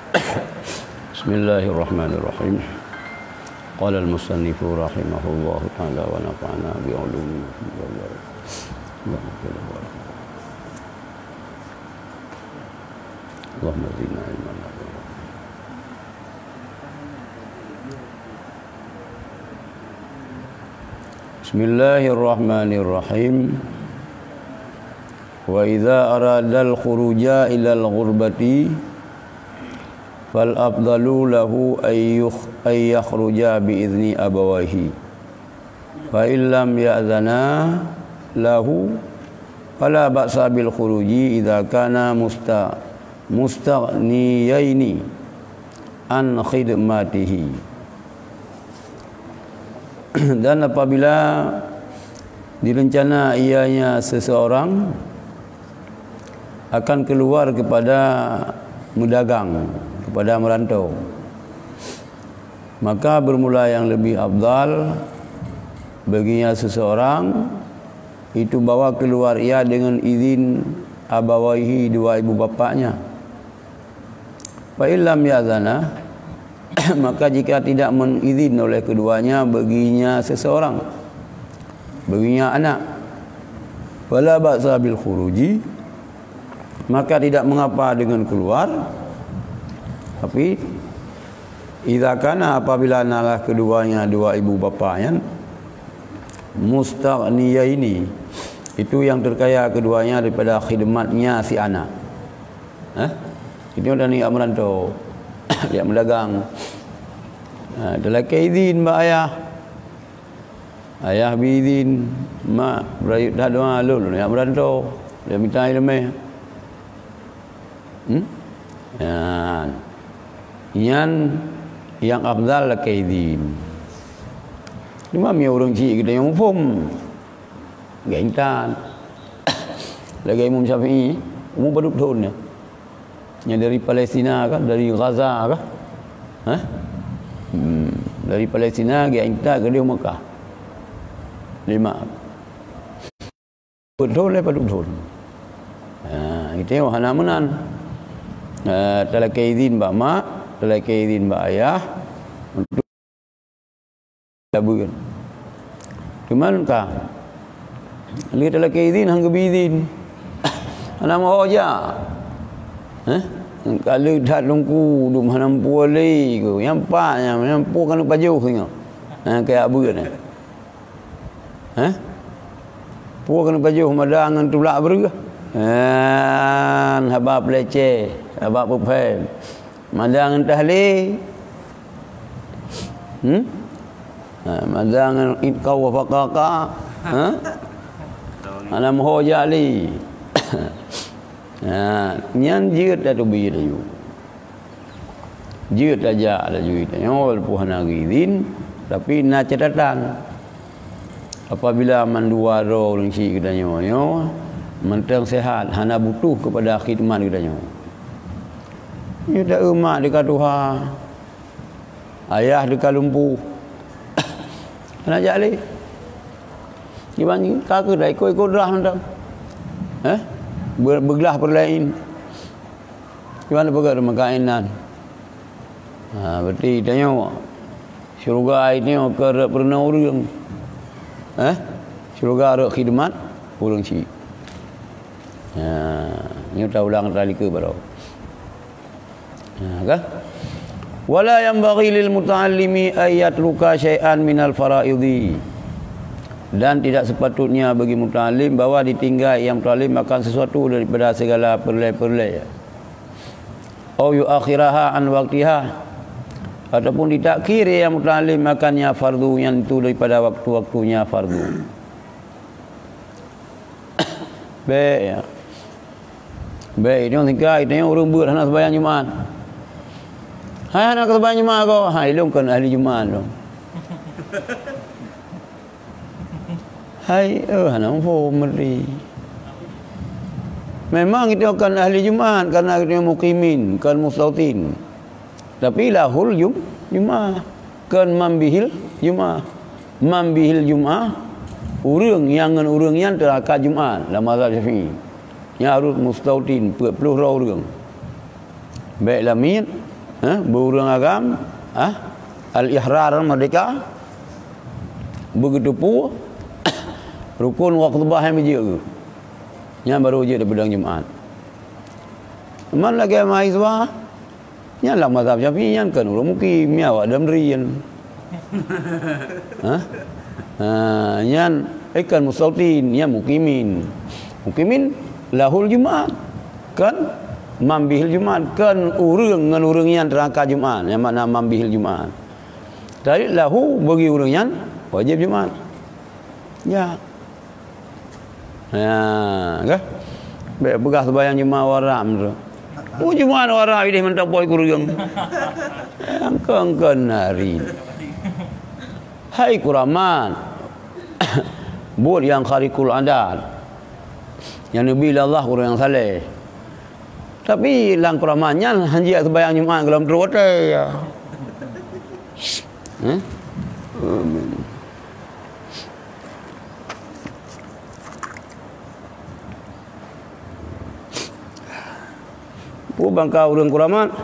Bismillahirrahmanirrahim. Qala al-musannifu rahimahullah ta'ala wa nafa'ana bi'ulumihi Allahumma zidna ilman nafi'an. Bismillahirrahmanirrahim. Wa idza aradal khuruja ilal ghurbati fal afdalu lahu ay yakhruja bi idzni abawahi fa illam ya'zana lahu fala ba'sa bil khuruji idza kana mustaghniyaini an khidmatihi. Dan apabila direncana ianya seseorang akan keluar kepada mendagang, kepada merantau, maka bermula yang lebih afdal baginya seseorang itu bawa keluar ia dengan izin abawaihi, dua ibu bapaknya. Fa illam ya'zana, maka jika tidak mengizin oleh keduanya baginya seseorang, baginya anak, wala ba'sa bil khuruji, maka tidak mengapa dengan keluar. Tapi idza kana, apabila nalah keduanya dua ibu bapaknya mustaghniyaini, itu yang terkaya keduanya daripada khidmatnya si anak. Itu dah ni merantau, dia mendagang. Dalam izin mak ayah, ayah bizin mak berayut dah doa lul dia merantau, dia minta ilmu. Yang afdal lah kaidin. Cuma mi orang cik kita yang umum gentan. Lagi Imam Syafi'i umum baduk tahunnya. Yang dari Palestina kan, dari Gaza kan? Dari Palestina gentan ke dia Mekah. 5 betul le baduk tahun. Itu yang hana menan. Telah keizin mbak mak, telah keizin mbak ayah untuk labukan. Cuman kah? Dia telah keizin hangga bizin. Anak mau aja. Kalau dah lungku dum hanam puali ko, yang paknya mampu kan pajuh tengok. Kayak abu kan. Pu kan pajuh madangan tu lak bergah. Habab leceh, habab pupem, madangan tahlil, madangan itkau wa faqaqa, ana mohoja ali. Nyan jeut dah tu bi dah ju. Jeut aja ada ju itu. Nyol puhana gizin, tapi na catatan. Apabila mandua ro orang si kita nyoyo, mentang sehat, hana butuh kepada khidmat kita nyoyo. Dia dah emak dekat Tuhan, ayah dekat lumpuh. Nak jali? Gimana? Kakak dah ikut dah hendak. Bergelah perlain. Gimana pegang makainan? Berarti tanya syurga ini ke pernah orang. Syurga ada khidmat orang cik. Ini tak ulang kali ke baru. Kan? Wala yanbaghi lil muta'allimi ayat luka syai'an minal fara'idhi. Dan tidak sepatutnya bagi muta'allim bahawa ditinggal yang muta'allim akan sesuatu daripada segala perlai-perlai. Au yuakhiraha an waqtiha, ataupun ditakhir yang muta'allim akannya fardu, yang itu daripada waktu-waktunya fardu. Baik ya. Baik, dia tinggal itu orang buat nak sembahyang Jumaat. Hai nak sembahyang Jumaat kau. Hai lu kan ahli Jumaat lu. Hai nak mau meri. Memang itu kan ahli Jumaat karena dia muqimin, kan mustautin. Tapi lahul Jumaat, kan mambihil Jumaat. Mambihil Jumaat urang yang terakat Jumaat dalam mazhab Syafi'i. Yang harus mustautin 40 orang. Baiklah min berurang agam, al-ihrar merdeka. Begitu pun rukun waktu bahaya menjaga. Yang baru je daripada Jumaat. Man lagi mahasiswa, yang lah mazhab Syafi'i yang kan orang mukim, yang awak dah merian. Yang ikan mustautin, yang mukimin. Mukimin lahul Jumaat. Kan mambihil Jumaat, kan urang dengan urang yang terangkat Jumaat, yang makna mambihil Jumaat. Tadi lahu bagi urang yang wajib Jumaat. Ya. Kan? Baik begah sembahyang Jumaat waram tu. Jumaat waram ini mentang boy kurang. Angkan hari. Hai kuraman. Buat yang kharikul adat. Yang Nabi Allah kurang yang saleh. Tapi lang kuramannya hanya sembahyang Jumaat dalam terwote ya. Bangka urang kuraman.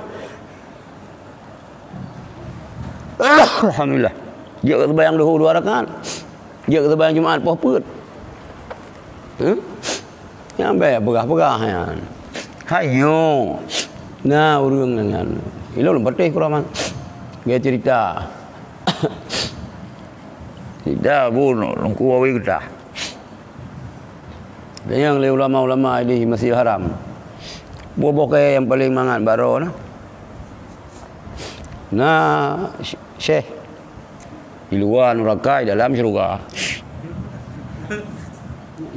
Alhamdulillah. Dia kata bayang dahulu 2 rakaat. Dia kata bayang Jumaat poh put. Yang baik pegah-pegah ya. Hayo. Nah urang dengan. Ilo patih kuraman. Dia cerita. Tidak bunuh lengku awi kita. Dan yang ulama-ulama di Masjidil Haram. Buah yang paling mangat baro nah Syekh di luar neraka dalam syurga.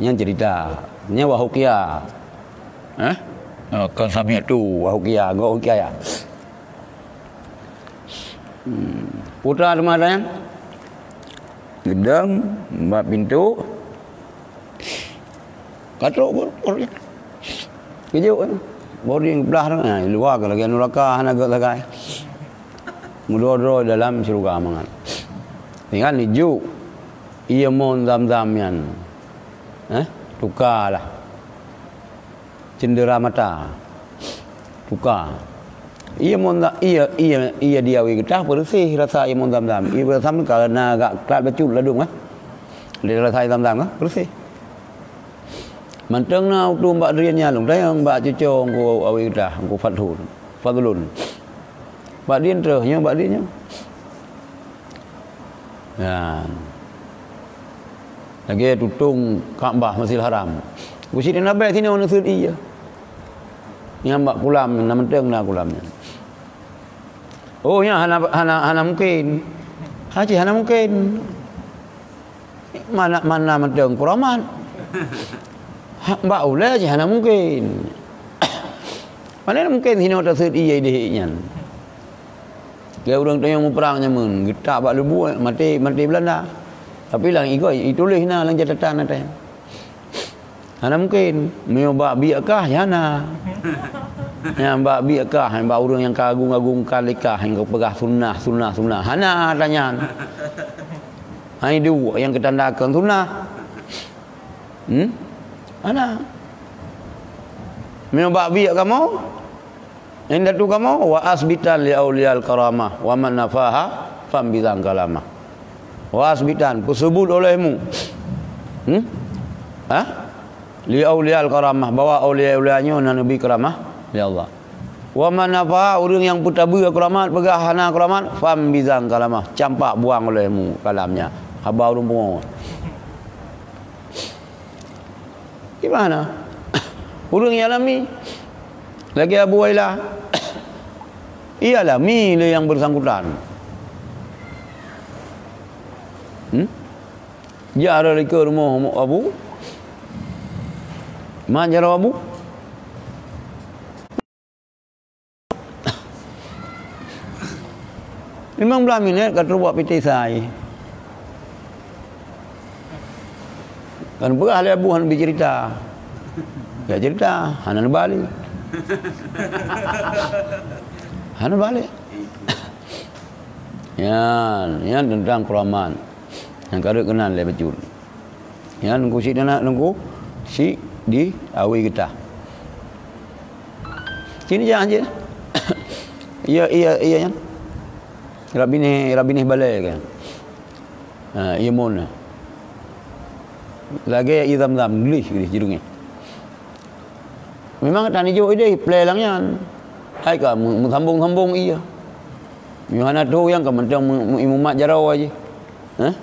Yang cerita nya wahukia. Kan sami tu wahukia, go wahukia ya. Putra rumah gedang mbak pintu katrok boleh kejuk boarding belah luar ke lagi neraka hana agak lagai mudoro dalam syurga mangan dengan hijau ia mon zam-zam yan tukarlah cendera mata tukar ia mon ia diawi getah bersih rasa ia mon zam-zam ia bersam kerana agak kelat becut ladung dia rasa zam-zam bersih. Manteng na tu mbak riannya long tayang mbak cucu ngku awi dah ngku fadlun. Mbak rian terusnya mbak riannya. Ya. Lagi tutung Kaabah Masjidil Haram. Kusi dia nabai sini orang sud iya. Yang mbak kulam na manteng na kulamnya. Oh ya hana mungkin. Haji hana mungkin. Mana manteng kuraman. Mbak ulah je hana mungkin. Mana mungkin hina tak sed iya dehnya. Dia orang tu yang mau perangnya mun, getak bak lebu mati Belanda. Tapi lang ikut itulah hina lang catatan ada. Hana mungkin meobak biakah hana. Yang mbak biakah yang mbak orang yang kagung-agungkan likah yang pegah sunnah. Hana tanya. Hai dua yang ketandakan sunnah. Ana meobak biak kamu inda tu kamu wa asbitan li auliyal karamah wa man nafaha fam bizang kalamah wa asbitan kusebut olehmu li auliyal karamah bawa aulia-aulianya nabi karamah ya Allah wa man nafaha orang yang putabu karamat pegahana karamat fam bizang kalamah campak buang olehmu kalamnya habau rumpung. Gimana? Urang yang alami. Lagi Abu Wailah. Ia alami yang bersangkutan. Dia ada ke rumah Abu. Mana Abu? Memang belah minit kata buat piti saya. Kan berah le Abu han bercerita. Ya cerita, hanan balik. Hanan balik. Yan tentang keraman. Yang kada kenal le betul. Yan nunggu si nak nunggu si di awi kita. Sini jangan je. Iya kan. Rabini balai kan. Iya mon. Lagi idam-dam gelis hidungnya. Memang tani jo ide play lang yan. Hai ka menghambung-hambung iya. Yohana tu yang kementerian imumat jarau aja.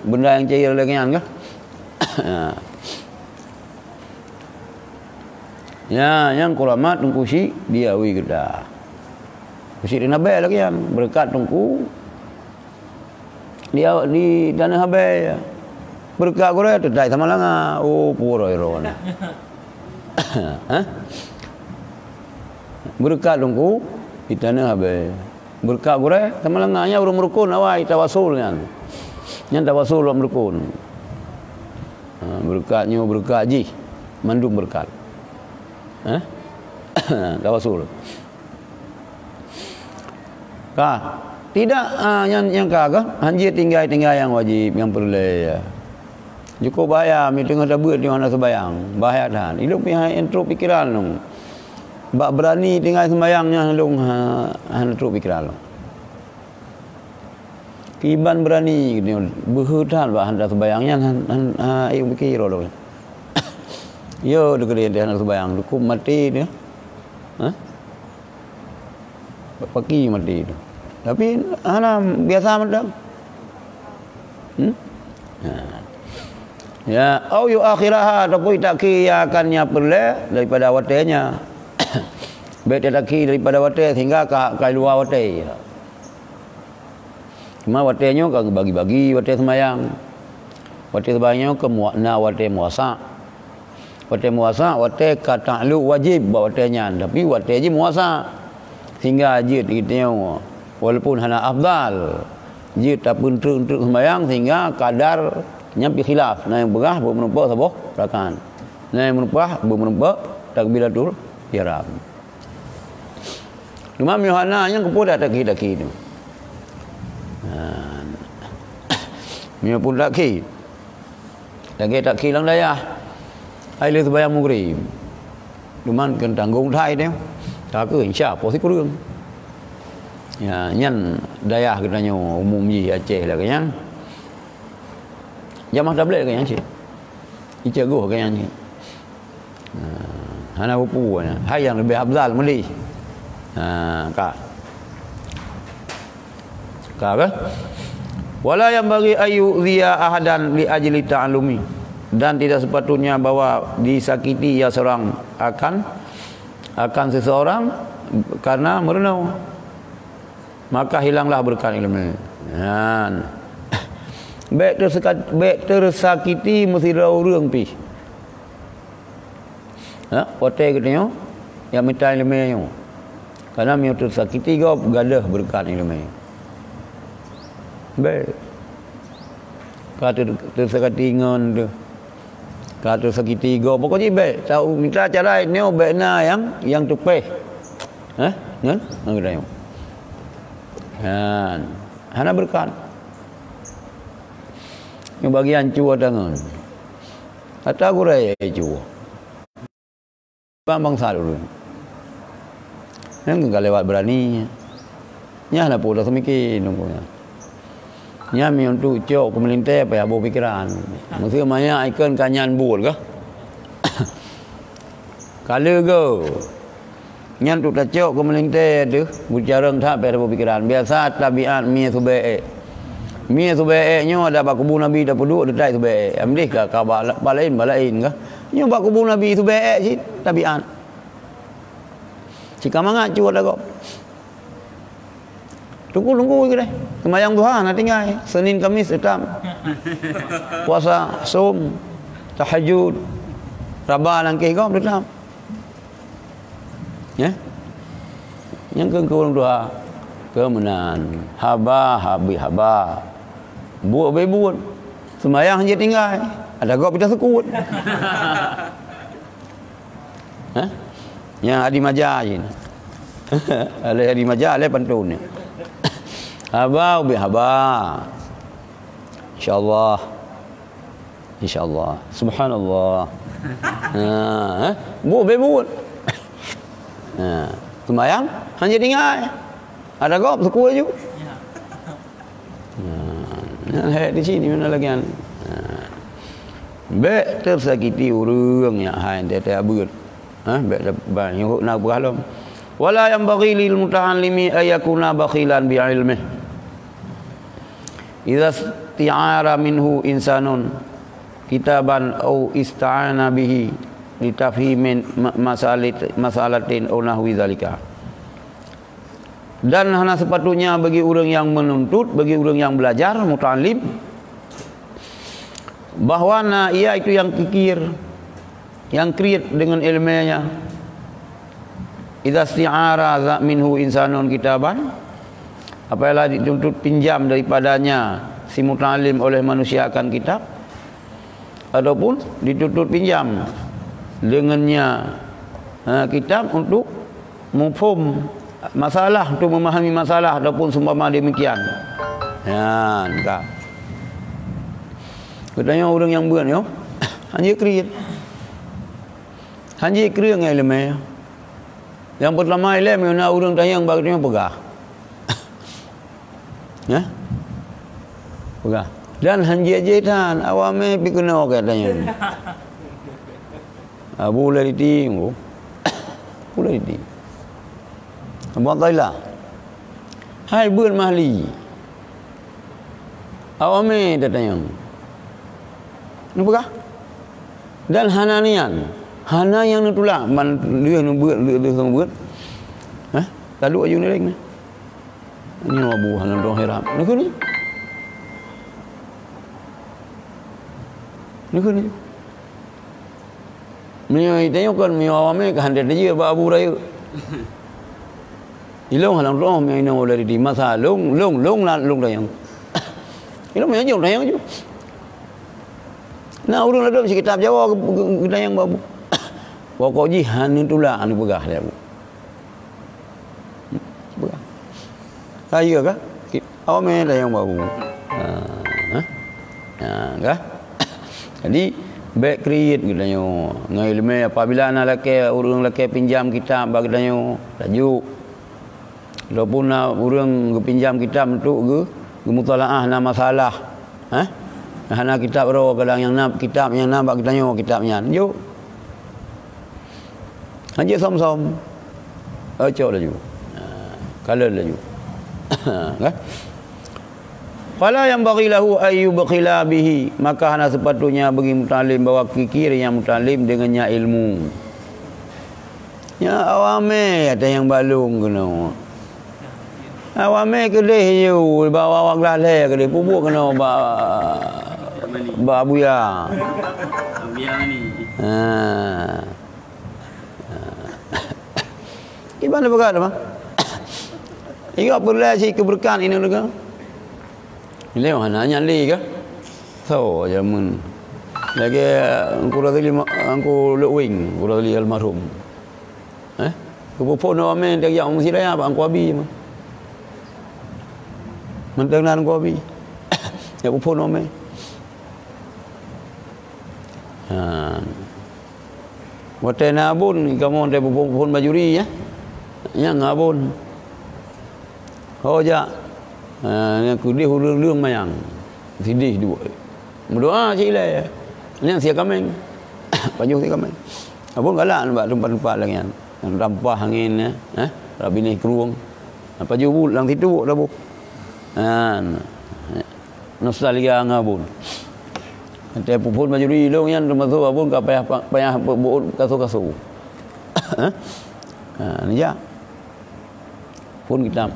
Benda yang cair lagi kan. Ya, yang kulamat tungku si dia wi kita. Si dia nabe lagi yang berkat tungku. Dia di dana habe. Berkat gore tedai sama langa. Oh, puro iron. Berkat tungku di dana habe. Berkat gore sama langa nya urung rukun awai tawasul nya. Nya tawasul rukun. Berkatnya berkat ji. Mandung berkat. Tawasul. Tidak yang kagak hanji tinggal yang wajib yang perlu ya. Cukup bahaya mi tengah tabut di mana sembayang. Bahaya dah. Hidup yang intro pikiran dong. Bak berani tinggal sembayangnya dong intro pikiran dong. Kiban berani gitu. Berhutan bah hendak sembayangnya ayo pikir dong. Yo dekat dia hendak sembayang, cukup mati dia. Pagi mati itu. Tapi biasa macam. Ya, au yu akhirah tapi tak kiyakannya perle daripada watenya. Baik tak ki daripada wate sehingga ke luar wate. Cuma watenya kan bagi-bagi wate semayang. Wate sebayangnya ke muakna wate muasa. Wate muasa wate kata lu wajib buat watenya, tapi wate je muasa. Sehingga je kita walaupun hana afdal je tak pun untuk sembahyang sehingga kadar nyampi khilaf na yang begah bermenempah sabah rakan na yang bermenempah takbiratul ihram. Imam Yohana yang kepada taki tu. Mia pun taki. Lagi taki lang daya. Ai le sembahyang maghrib. Cuman kan tanggung thai dia. Tak ke insya apa sih kurang. Ya, nyan dayah katanya umum ji Aceh lah kan. Jamaah tabligh kan sih. Ica go kan ni. Hana upu nya. Hai yang lebih afdal meli. Kak. Kak. Wala yang bagi ayu dia ahadan li ajli ta'allumi. Dan tidak sepatutnya bahwa disakiti ya seorang akan seseorang karena merenau, maka hilanglah berkat ilmu. Baik tersakiti mesti rau reung pi. Pote katanya yang minta ilmu. Karena mi tersakiti go gadah berkat ilmu. Baik. Kata tersakiti ngon tu. Kata sakiti go pokoknya baik tahu minta cara ini baiknya yang tupeh. Kan? Ngadayo. Hana berkat. Yang bagian cua tangan. Kata aku raya cua. Bangsa dulu. Yang enggak lewat berani. Nya nak pula semikir nunggunya. Nya mi untuk cok pemerintah apa ya bawa pikiran. Maksudnya maya ikon kanyan bul ke? Kalau go. Nya untuk tak cok pemerintah tu bicara tak pada bawa pikiran. Biasa tabiat mi subae. Mi subae nya ada bak kebun Nabi dah peduk dekat subae. Amdih ke kabar balain ke? Nya bak kebun Nabi subae si tabiat. Jika mangat cua dah kau. Tunggu ke deh. Sembahyang duha nak tinggal. Senin Kamis etam. Puasa som, tahajud, rabah langkah kau etam. Ya. Yang ke duha kemenan. Haba. Buat buat. Sembahyang je tinggal. Ada kau pita sekut. Yang adi majah je. Ada adi majah le pantun ni. Haba. InsyaAllah. Subhanallah. Buat. Sembahyang hanya tinggal. Ada kau sekua je. Nah, di sini mana lagi kan? Baik tersakiti orang yang hain tiap abud. Baik banyak nak berhalam. Wala yang bagi lil muta'allimi ayakuna bakhilan bi ilmih. Idza isti'ara minhu insanun kitaban au ista'ana bihi litafhimin masalatin au nahwi zalika. Dan hanya sepatutnya bagi orang yang menuntut, bagi orang yang belajar, muta'allim, bahawa ia itu yang kikir, yang create dengan ilmunya. Idza isti'ara minhu insanun kitaban, apabila dituntut pinjam daripadanya si muta'allim oleh manusia akan kitab, ataupun dituntut pinjam dengannya kitab untuk mufhum masalah, untuk memahami masalah ataupun seumpama demikian. Ya, enggak. Katanya orang yang buat yo, hanya create. Hanya create dengan ilmu. Yang pertama ilmu yang orang tanya yang bagusnya pegah. Ya? Pegah. Dan hanya jetan awame pikuna katanya. Boleh ditinggu. Boleh ditinggu. Abang Taila. Hai bun mahli. Awame datang. Nampak? Dan hananian. Hana yang nutulak man dia nu buat dia sang buat. Lalu ayu ni lagi. Ini abu hanan dong heram. Nak ni. Nak ni. Mio itayo kan mio awame ka hande dia ba abu raya. Ilong halang roh mio ina oleh di masa long dayang. Ilong mio jong dayang ju. Nah urang ladok si kitab Jawa ke dayang babu. Pokok jihan itulah anu begah dia. Begah. Saya kah? Awame dayang babu. Kah? Jadi baik create katanya. Ngai ilmu apabila anak lelaki orang lelaki pinjam kitab bagi katanya tajuk. Walaupun orang pinjam kitab untuk ke mutalaah na masalah. Hana kitab ro kadang yang nak kitab yang nak bagi katanya kitabnya. Yo. Hanya som-som. Acok laju. Kalau laju. Kan? Fala yang bagilahu ayu bakhila bihi, maka hana sepatutnya bagi muta'allim bawa kikir yang muta'allim dengannya ilmu. Ya awame ada yang balung kena. Awame kedeh je bawa awak lalai kedeh pupuk kena ba buya. Buya ni. Gimana berkata mah? Ingat perlu si keberkahan ini juga. Ini mana nyali ke? So jamun. Lagi angku radili angku lewing, angku radili almarhum. Kupupun awam dia yang mesti raya apa angku abi mah. Mentengan angku abi. Ya kupupun awam. Wate nabun kamu ada pupun bajuri ya. Yang ngabun. Oh ja. Yang kudih hulur-hulur mayang. Sidih dua. Berdoa cile. Yang sia kameng. Pajuh sia kameng. Abun galak nampak tempat-tempat lagi yang rampah angin ya. Rabi ni keruang. Pajuh bul lang situ dah bu. Nostalgia ngabun. Nanti pupun majuri long yang termasuk abun ka payah buut kasu-kasu. Ni ja. Pun kitab.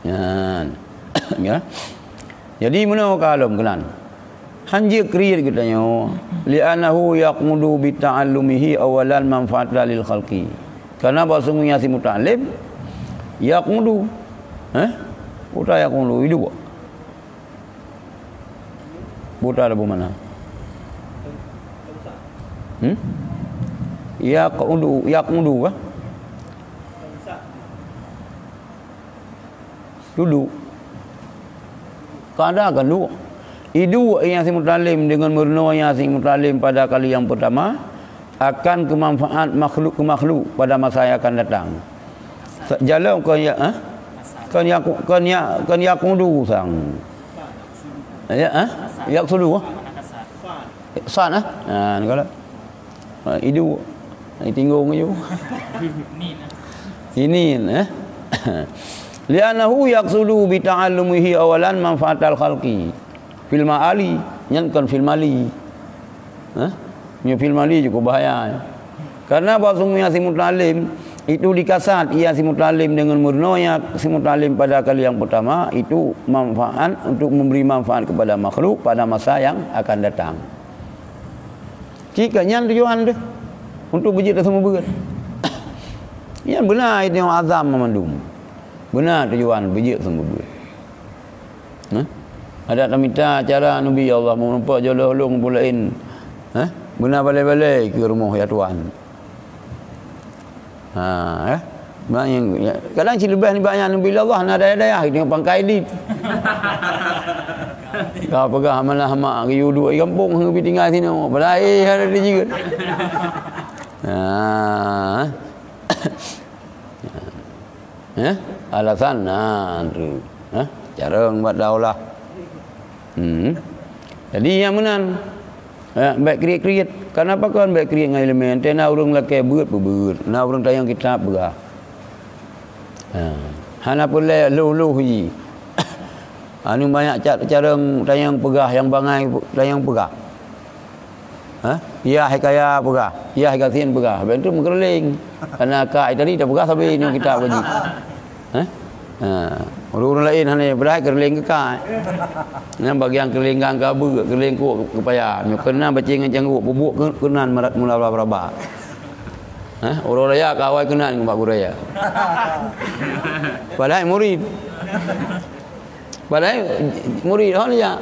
Ya. Jadi mana kalom kelan? Hanja kriat katanya li'annahu yaqmudu bi ta'allumihi awalan manfaatan lil khalqi. Karena bahasanya si muta'allim yaqmudu. Buta yaqmudu itu. Buta ada mana? Yaqmudu kah? Duduk. Kada akan duduk. Idu yang si muta'allim dengan merenungnya si muta'allim pada kali yang pertama akan kemanfaat makhluk ke makhluk pada masa yang akan datang. Jalan kau ya, kan yakudu sang. Ya, yaksudu. San kalau itu tinggung je. Ini li'annahu yaqsudu bi ta'allumihi awalan manfaatal khalqi fil ma'ali nyankan fil mali. Fil mali juga bahaya. Karena bahasanya si mutalim itu dikasat ia si mutalim dengan murnonya si mutalim pada kali yang pertama itu manfaat untuk memberi manfaat kepada makhluk pada masa yang akan datang. Jika nyan tujuan dia untuk bejit semua berat. Yang benar itu yang azam memandum. Benar tujuan bejit semua berat. Ada tamita cara Nabi Allah menumpak jolong pulain. Benar balik-balik ke rumah ya Tuhan. Banyak kadang si lebih ni banyak Nabi Allah nak daya-daya tengok pangkai dit. Kau pegang amalah mak ke yudu di kampung pergi tinggal sini balai ada dia juga. Alasan tu. Cara buat daulah. Jadi yang menan baik kriat-kriat. Kenapa kan baik kriat dengan elemen? Tena urang laki beut. Na urang tayang kitab berah. Hana pulai lu ji. Anu banyak cara tayang pegah yang bangai tayang pegah. Ya hikaya pegah. Ya hikatin pegah. Bentuk mengkeliling. Karena kai tadi dah pegah sampai ni kitab lagi. Orang lain hanya berai keliling ke kai. Yang bagian keliling gang kabu, keliling ku kepaya. Nyo kena bacing canggu bubuk kenan mula berapa. Orang raya kawai kenan ke Pak Guraya. Padahal murid. Hon ya.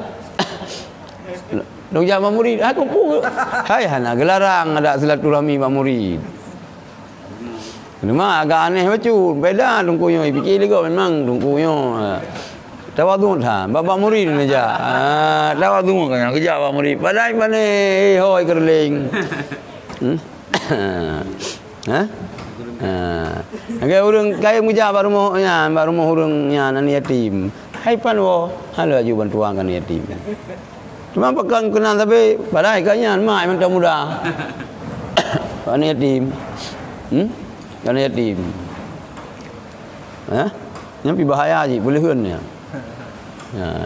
Dong jama murid, kumpul. Hai hana gelarang ada silaturahmi pak murid. Memang agak aneh macam beda dungkunya fikir juga memang dungkunya tawadu dah bapa murid saja tawadu kan kerja bapa murid padai pane hoi kerling agak urang kaya muja baru mau urangnya nan yatim hai pan wo halo aju bantuan kan yatim cuma pekan kenal tapi padai kanya mai mentah muda pan yatim kan yatim. Nyampi bahaya je boleh hun ya.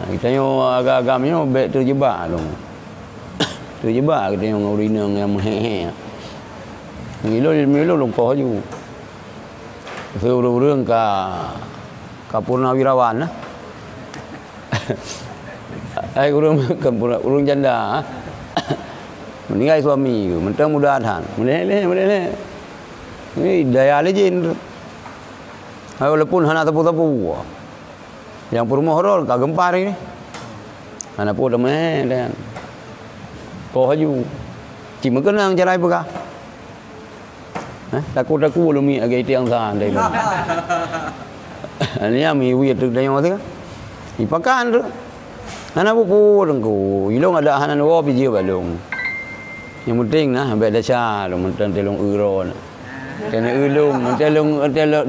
Kita yo agak-agak yo baik terjebak dong. Terjebak kita yang urina yang hehe. Milo longkoh ju. Seurang ka purnawirawan lah. Ai urang janda. Meninggal suami, mentang mudahan. Boleh. Ini daya legend. Walaupun hana tapu-tapu. Yang rumah horor kagak gempar ini. Hana pun dah dan. Poh haju. Cuma kenang cara pegah. Takut lumi agak itu yang san dai. Ini ami wi tu dah yang tu. Ipakan tu. Hana pupu dengku. Ilong ada hana wo pi je balong. Yang penting nah ambil dasar lu mentang telung euron. Kena ulung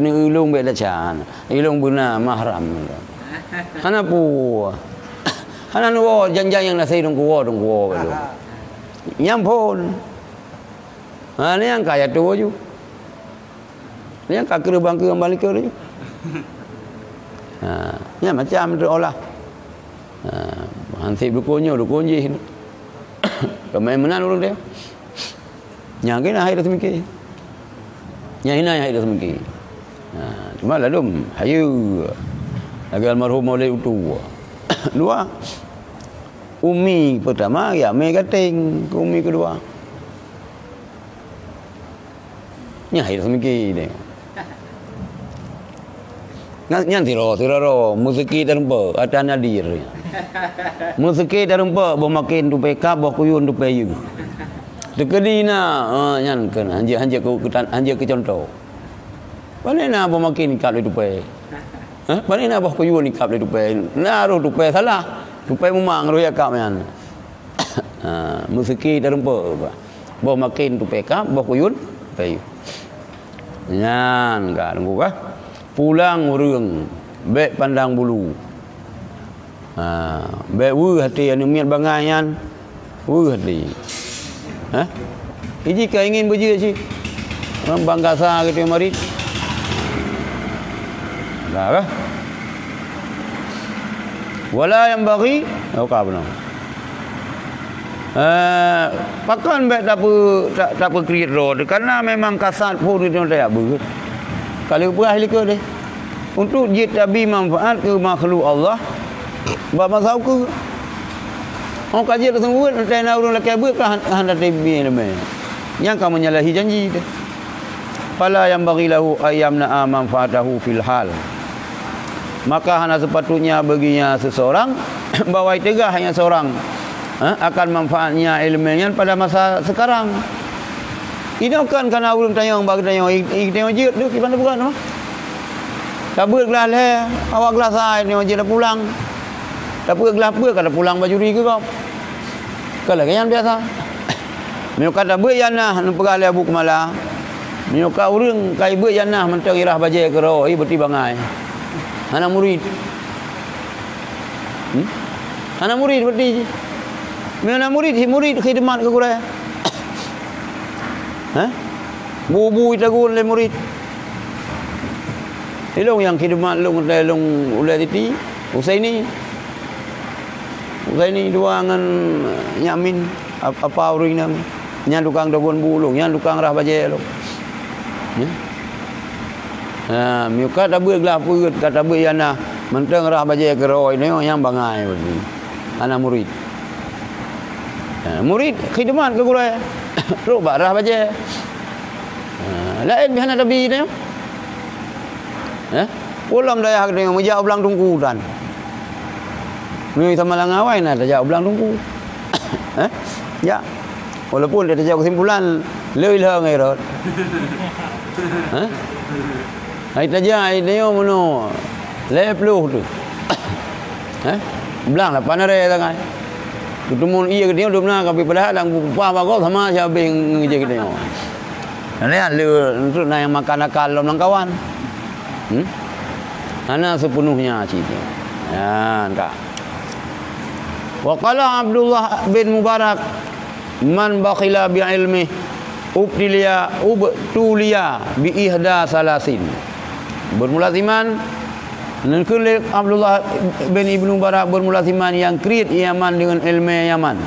ni ulung beda can. Ulung guna mahram. Hana pu. Hana no janjang yang nasai dong kuo belum. Nyampon. Ni yang kaya tu ju. Ni yang kakek bangku kembali ke tu. Ni macam tu olah. Hansip dukunyo je. Kemai menan urang dia. Yang kena hai dah semikir. Yang ini yang ada semiki. Cuma lalu hayu agar almarhum oleh utu. Dua umi pertama ya me gating umi kedua. Yang ada semiki ni. Ngan tiro musiki terumpa ada nadir. Musiki terumpa bermakin tu peka berkuyun tu payu. Dekedina nyan kan hanje ke contoh. Panena apa makin kap le tupai. Panena apa ko yun kap le tupai. Naruh tupai salah. Tupai memang royak kap yan. Musiki terumpa. Bo makin tupai kap bo ko yun pai. Nyan ka nunggu ka. Pulang urang baik pandang bulu. Baik hati anu miat bangayan hati. Jika ingin berjaya sih bangga sah gitu marit. Dah. Wala yang bagi apa benar. Pakan baik tak apa create road karena memang kasat pun itu tak ber. Kalau berah lika deh. Untuk jid tabi manfaat ke makhluk Allah ba masau ke. Orang kaji tersebut tak nak urang laki ber kan hendak tibi ni. Yang kamu menyalahi janji tu. Fala yang bagilahu ayyamna manfaatahu fil hal. Maka hanya sepatutnya baginya seseorang bahawa tegah hanya seorang akan manfaatnya ilmunya pada masa sekarang. Ini kan kerana orang tanya bagi tanya tengok je tu di mana bukan apa? Kabut gelas le, awak gelas ai tengok je dah pulang. Tapi gelas apa kada pulang baju ri ke kau? Kalau yang biasa. Mio kata ber yanah nu pegal abu kemala. Mio ka urang kai ber yanah mentang irah bajai ke ro, berti bangai. Anak murid. Anak murid berti. Mio anak murid, murid khidmat ke kurang. Bu itagun le murid. Ilong yang khidmat long ulai titi, Usaini dua ngan nyamin apa orang nam. Nya tukang dagun bulung, nya tukang rah baje lo. Miuka tak ber gelah perut kata ber yana mentang rah baje keroi ni yang bangai berarti. Anak murid. Murid khidmat ke kurai. Ro barah baje. Lain bihana tabi ni. Ulam daya hak ni menjauh belang tungku dan. Ni sama langawai nak jauh belang tungku. Ya. Walaupun dia jauh kesimpulan leuh ngai rot. Ai taja ai dia mono. Le pluh tu. Belang lah panare tangai. Tumun iya ke dia dumna kapi pada lang pa ba ko sama sia beng je ke dia. Ana leuh untuk na yang makan akal dalam kawan. Ana sepenuhnya cerita. Ya, enggak. Wa qala Abdullah bin Mubarak man bakhila bi ilmi ubtuliya bi ihda salasin. Bermulaziman Nengkul Abdullah bin Ibnu Mubarak bermulaziman yang kriit Yaman dengan ilmu Yaman.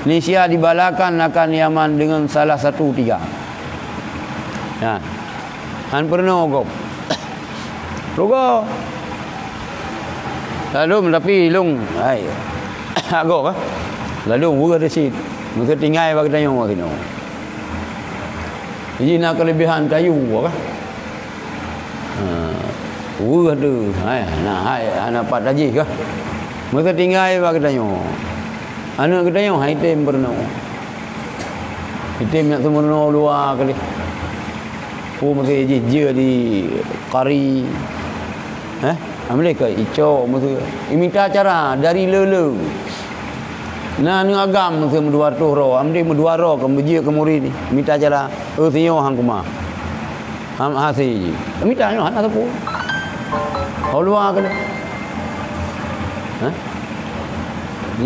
Nisya dibalakan akan Yaman dengan salah satu tiga. Ya. Han pernah gop. Rogo. Lalu tapi lung ai. Agak ah. Lalu gua ada sit. Mesti tinggal bagi tanya orang sini. Jadi nak kelebihan kayu apa? Tu, anak pat haji ke? Mesti tinggal bagi tanya. Anak kita yang hitam pernah. Hitam yang sempurna luar kali. Mesti je di kari. Mereka ico mesti minta cara dari lele. Nah ni agam mesti medua ro, amdi medua ro ke meji ke murid ni. Minta cara tio hang kuma. Ham hasi. Minta nyo han atapu. Kau luar ke ni?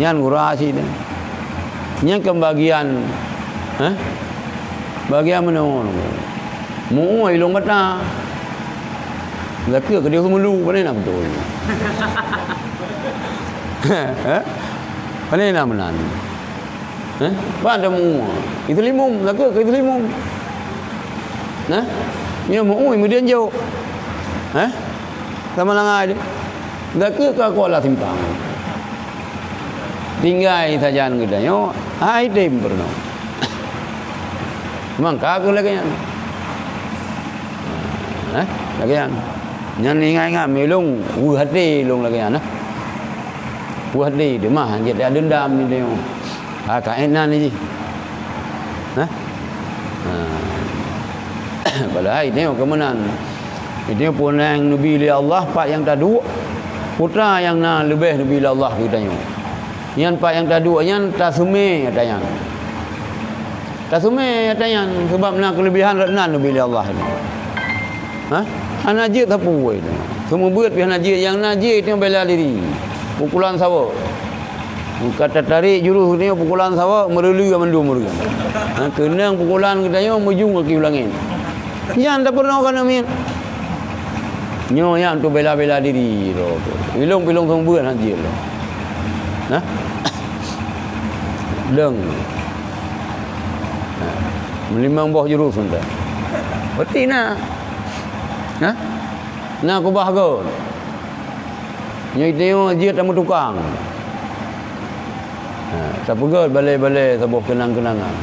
Nyan gurasi ni. Nyan kebagian. Bagian mana? Mu ilung mata. Laki ke dia semulu, mana nak betul? Mana nak menan? Pada mu, itu limum, laki ke itu limum. Ni mu, kemudian jauh. Sama langai dia. Laki ke kuala simpang. Tinggal saja kita yo, hai tim pernah. Mangka ke lagi yang, lagi yang. Nyan ingat melung hati long lagi ana. Hati dia mah dia ada dendam ni dia. Ka enan ni. Balai tengok kemenan. Dia pun yang nabi li Allah pak yang tadu. Putra yang na lebih nabi li Allah kita tengok. Yang pak yang tadu yang tasume katanya. Tasume katanya sebab nak kelebihan renan nabi li Allah ni. Najis tapu itu. Semua buat pihak najis. Yang najis itu yang bela diri. Pukulan sawa. Kata tarik jurus ni pukulan sawa merelu ke mendum mereka. Kenang pukulan katanya mujung ke ulangin. Yang tak pernah kan amin. Nyo yang tu bela-bela diri lo. Ilung-pilung semua buat najis lo. Deng. Melimang buah jurus entah. Berarti nak. Nak aku bahagia. Nyo itu dia tamu tukang. Tak pegat balai-balai sebuah kenang-kenangan.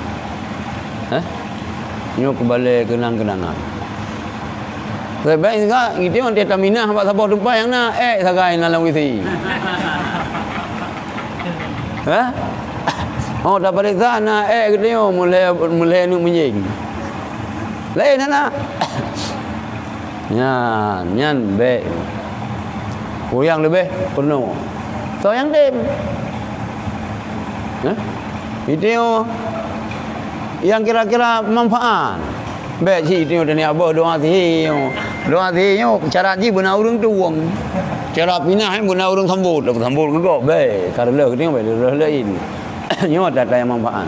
Nyo ke balai kenang-kenangan. Sebaik juga kita orang tiada minah buat sebuah tempat yang nak sagai dalam wisi. Oh tak pada sana kita mulai nak menjing. Lain nak. Nyan baik. Kurang lebih penuh. So yang dem. Video yang kira-kira manfaat. Baik si tengok ni apa doa si. Doa si cara ji benar urang tuang. Cara pinah benar urang sambut ke kok baik. Karena kita baik lain. Nyo data yang manfaat.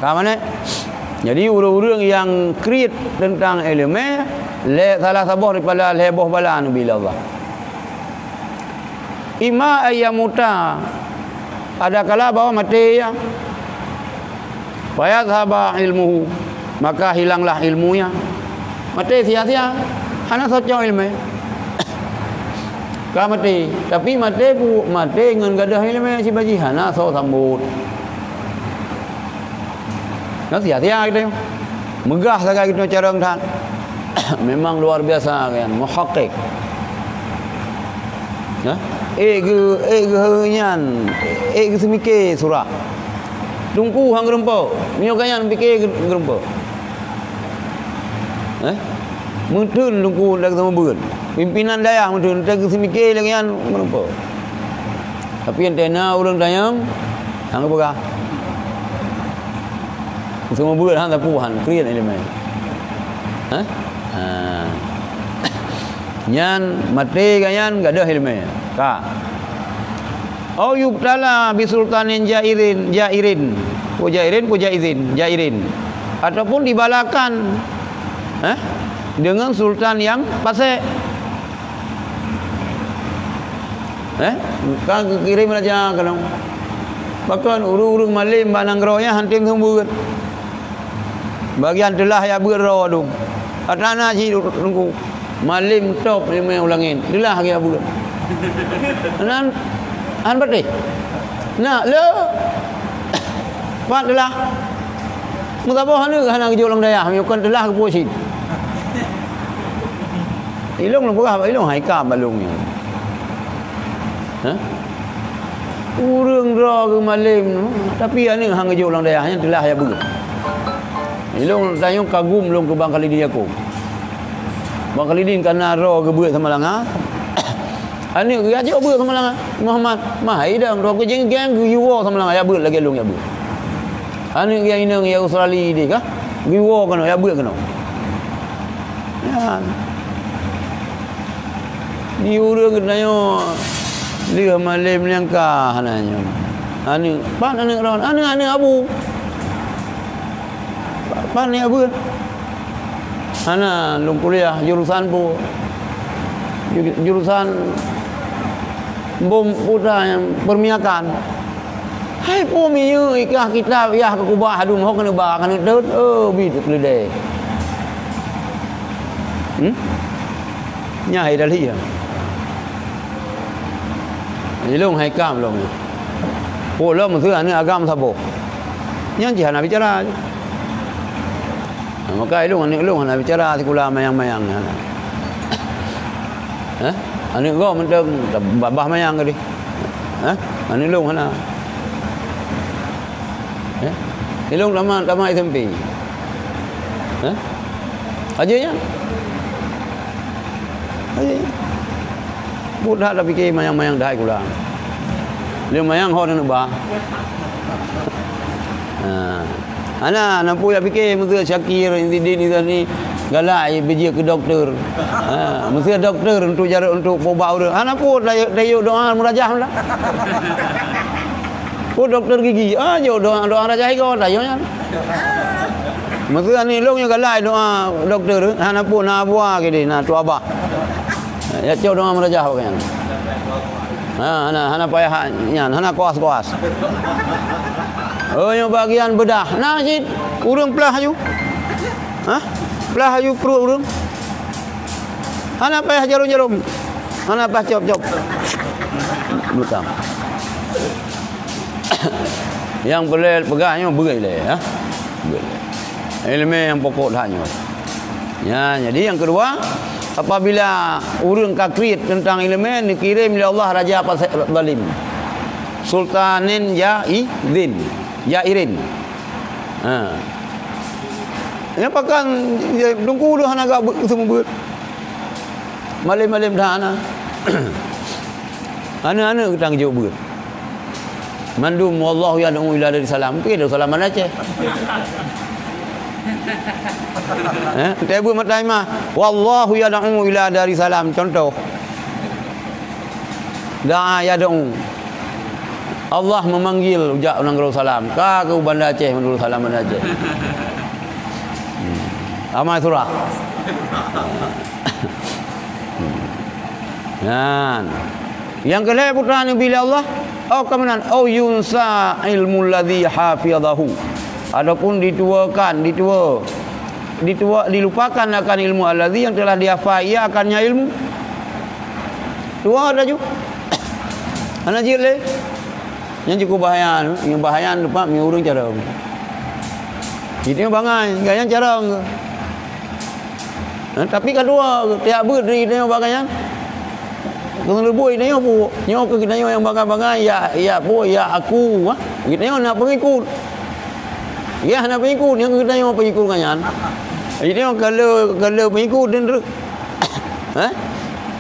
Ka mana? Jadi urang-urang yang create tentang elemen salah sabah daripada leboh bala bila Allah. Ima ayyamuta ada kala bahawa mati ya. Wa yadhhaba ilmuhu, maka hilanglah ilmunya. Mati sia-sia. Hana saja ilmu. Ka mati, tapi mati ngan gadah ilmu si baji hana so sambut. Nó sia-sia gitu. Megah sangat gitu cara ngtan. Memang luar biasa kan, muhaqqiq. Nyan semike surah. Tungku hang gerempa. Mio kanyan fikir gerempa. Mungkin tungku dak sama beun. Pimpinan daya mungkin dak semike lagi yan gerempa. Tapi antena urang dayang hang apa? Semua beun hang tapuhan, krian elemen. Nyan mati kanyan enggak ada ilmu. Ka. Au yubtala bi sultanin jairin. Jairin. Ataupun dibalakan dengan sultan yang fasik. Kan kirim aja kalau. Bahkan urung-urung malim bananggronya hantim sumber. Bagian telah ya berro dong. Atana si tunggu. Malim top lima ulangin. Delah lagi abu. An berarti. Nak le. Pak delah. Mengapa hana hana kerja ulang daya, bukan delah ke posit. Ilung lah berapa? Ilung haikam balungnya. Urang ra ke malim tapi ane hang kerja ulang daya hanya delah ya begitu. Ilung tanya kagum long ke Bang Khalidin aku. Bang Khalidin kana ro ke beut sama langa. Ane ke aja beut sama langa. Muhammad mahai dang ro ke jeng geng ke yuwa sama langa ya beut lagi long ya beut. Ane ke inang ya Australia di ka. Yuwa kana ya beut kana. Ya. Di urang katanya dia malim yang ka hananya. Ane pan ane ron ane abu. Pan ni abu. Ana lung kuliah jurusan bu jurusan bom putra yang permiakan. Hai po miyu ikah kita ya ke kubah hadum hok kena ba kana deut bid kelede. Nyai dah liya. Ilung hai kam long. Po lo mesti ane agam sabo. Yang jihan bicara. Maka ilung nak bicara sekolah mayang-mayang. Ane go mentang babah mayang ke di. Ane ilung hana. Ilung lama SMP. Aja. Budak dah fikir mayang-mayang dah kula. Dia mayang ho nak ba. Ana pun ya fikir mesti Syakir ini ni galak pergi ke doktor. Mesti doktor untuk jarak untuk ubah orang. Ana pun dayu doa merajah lah. Pun doktor gigi. Jo doa rajah kau dayunya. Mesti ni long yang galak doa doktor. Ana pun na buah ke dia na tu abah. Ya cau doa merajah kan. Hana payah nyan, hana kuas. Oh yang bagian bedah. Nah cik, urang pelah aju. Pelah aju perut urang. Hana payah jarum. Hana payah cop. Butam. Yang boleh pegahnya berai le, Ilmu yang pokok hanya. Ya, jadi yang kedua, apabila urang kakrit tentang ilmu dikirim oleh Allah raja apa zalim. Sultanin Jairin. Ya pakan dungku dah nak semua ber. Malam-malam dah ana. Ana ketang jauh ber. Mandum wallahu yad'u ila dari salam. Ke dah salam mana ce? Tebu matai mah wallahu yad'u ila dari salam contoh. Da'a yad'u. Allah memanggil ujak orang salam. Ka ke Banda Aceh menurut salam Banda Aceh. Amal surah. Yang kedua putra Nabi Allah, kemudian yunsa ilmu ladzi hafidhahu. Adapun dilupakan akan ilmu alladzi yang telah dihafal, ia akannya ilmu. Tua ada juga. Anak jile. Yang cukup bahaya, yang bahaya lupa mi urang cara. Itu bangai, gaya cara. Tapi kedua, tiap ber dari dia bagaian. Kalau lebih dia pu, nyok ke kita yang bagai-bagai ya aku, kita nak pengikut. Ya nak pengikut, yang kita yang pengikut kanyan. Ini kalau pengikut dan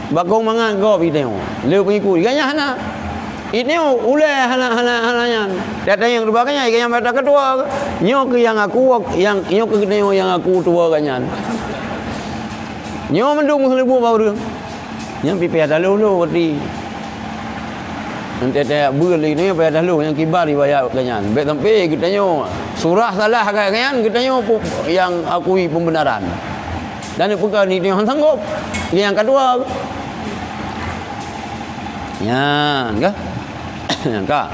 bakong mangan go kita. Leu pengikut, gaya hana. Ini uleh hana-hana-hananya. Data yang berbagainya yang mata kedua. Nyok yang aku yang nyok ke yang aku tua kanyan. Nyok mendung lebu baru. Yang pipi ada lu di. Nanti ada beli ni apa ada lu yang kibar riwayat kanyan. Bet sampai kita nyok surah salah kanyan kita nyok yang akui pembenaran. Dan perkara ni dia sanggup. Yang kedua. Ya, enggak? Ka.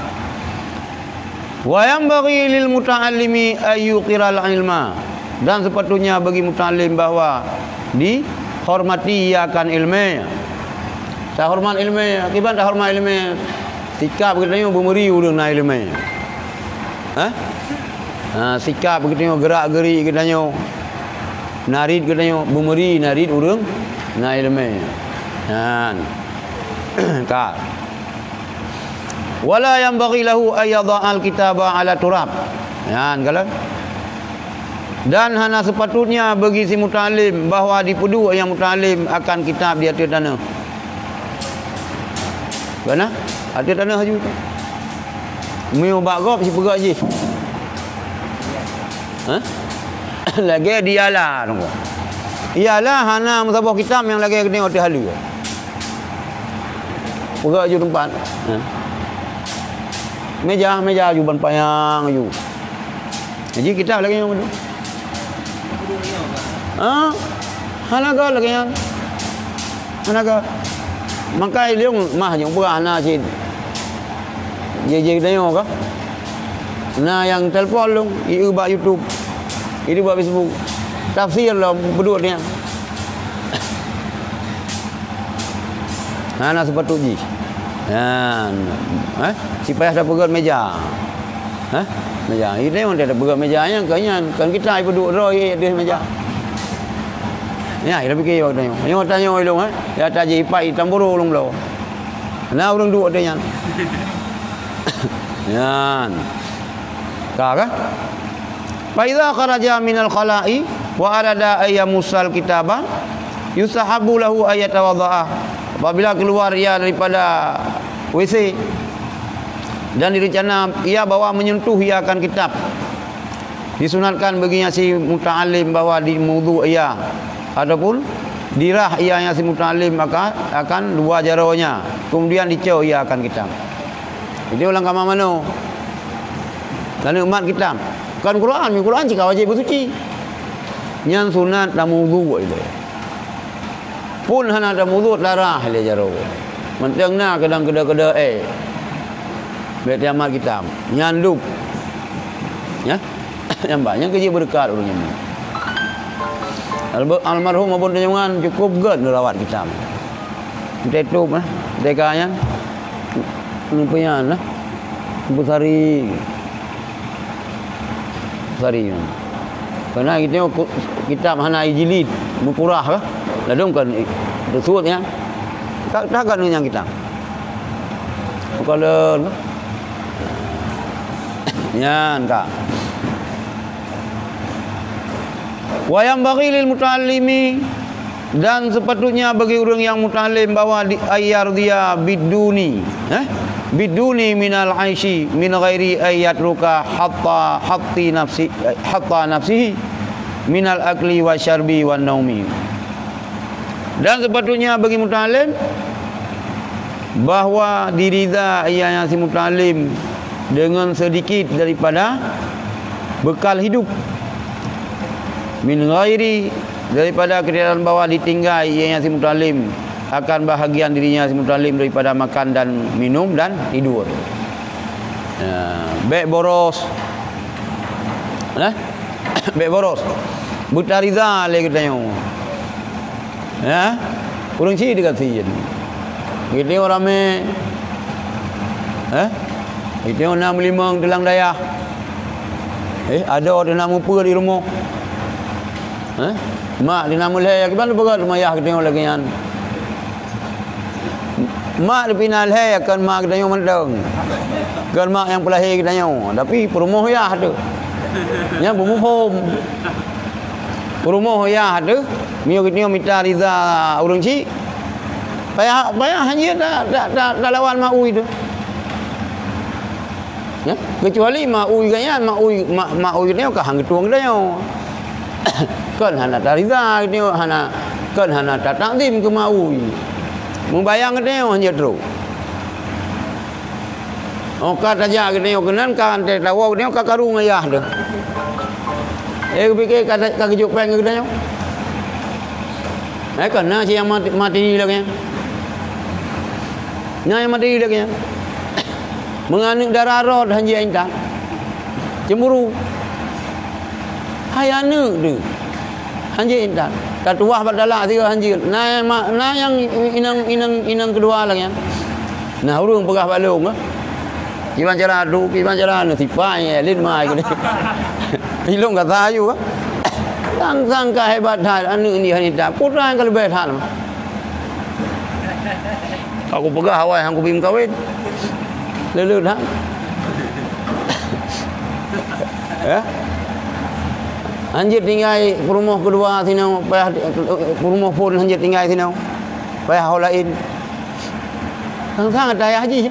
Wa yanbaghi lil muta'allimi ayyuqiral ilma. Dan sepatutnya bagi muta'allim bahwa dihormati akan ilmu. Tak hormat ilmu, akibat tak hormat ilmu, sikap kita bermeri urang na ilmu. Sikap kita gerak-geri kita narid kita bermeri narid urang na ilmu. Ka. Wala yang bagi lahu ayyadha'al kitaba ala turab. Kalau dan hana sepatutnya bagi si muta'alim bahawa dipedu yang muta'alim akan kitab di atas tanah. Mana? Atas tanah haju. Meu bagop si pegak je. Lagi dialah tunggu. Ialah hana musabah kitab yang lagi kena atas halu. Pegak je tempat. Meja juban payang ju. Jadi kita lagi yang mana? Hanaga lagi yang. Hanaga. Maka dia mah yang berah na cik. Je tengok ke? Nah yang telefon lu, iu buat YouTube. Ini buat Facebook. Tafsir lah berdua dia. Hana sepatutnya. Si payah dah pegang meja. Meja. Ini orang dah pegang mejanya kan kita duduk roy di meja. Ya, kita fikir waktu ni. Yang tanya orang ya taji ipai tamburu ulung lo. Nah orang duduk dia yan. Yan. Kah? Fa idza kharaja minal khala'i wa arada ayyamusal kitaba yusahabu lahu ayatawadha'a. Apabila keluar ia daripada WC dan direncana ia bawa menyentuh ia akan kitab, Disunatkan baginya si muta'alim bahawa di wudu ia ataupun dirah ia yang si muta'alim akan dua jaranya. Kemudian dicau ia akan kitam. Ini ulang kamar mana? Kerana umat kitam. Bukan Quran jika wajib bersuci. Yang sunat dalam wudu itu. Pun hana dalam wudu darah dia jaro. Mentengna kadang keda-keda Bet amat kitam. Nyanduk. Ya. Yang banyak kerja berdekat orang ini. Almarhum Abun Tanjungan cukup ged merawat kitam. Kita tutup dekanya. Punya lah. Besari. Karena kita tengok kitab hana jilid mukurah lah. Lalu kan tersebut ya. Takkan yang kita. Kalau ya enggak. Wa yanbaghi lil muta'allimi, dan sepatutnya bagi orang yang muta'allim bahwa ayyar dia biduni minal aishi min ghairi ayatruka hatta nafsihi minal akli wa syarbi wa naumi. Dan sepatutnya bagi muta'allim bahwa diridha ia yang si muta'allim dengan sedikit daripada bekal hidup, min ghairi daripada keadaan bawah ditinggal ia yang si muta'allim akan bahagian dirinya si muta'allim daripada makan dan minum dan tidur. Baik boros. Baik boros. Buta ridha lagi katanya. Kurang sih dekat sini. Kita orang ramai. Kita orang 65 telang daya. Ada orang nak mupa di rumah. Mak di nama leh ke mana berat mayah kita tengok lagi kan. Mak di pinal leh kan mak kita tengok mendeng. Kan mak yang pelahir kita tengok. Tapi perumoh ya ada. Nya bumuhom. Perumoh ya ada. Mio kita tengok minta riza urang cik. Payah hanya dah lawan mak ui tu. Ya, kecuali mak ui kan mak ui kita tengok hang ketuang kita tengok. Kan hana tariza ni hana kan hana takdim ke maui membayang dia hanya terus kata aja dia kenan kan te tahu dia kakarung ayah dah fikir kata kejuk peng ke dia kan na si yang mati lagi yang mati lagi menganuk darah roh hanya intan cemburu hayana tu hanjir intan katuah badala tiga hanjir na yang inang kedua lagi nah urang pegah balung kiban cara adu kiban cara tipai lin mai ke ilung kata ayu sang ka hebat hal anu ini hanita putra yang lebih hal aku pegah awal aku bim kawin lelu dah ya. Hanjir tinggal rumah kedua sini, payah rumah pun hanjir tinggal sini, payah hal lain. Sangat daya haji.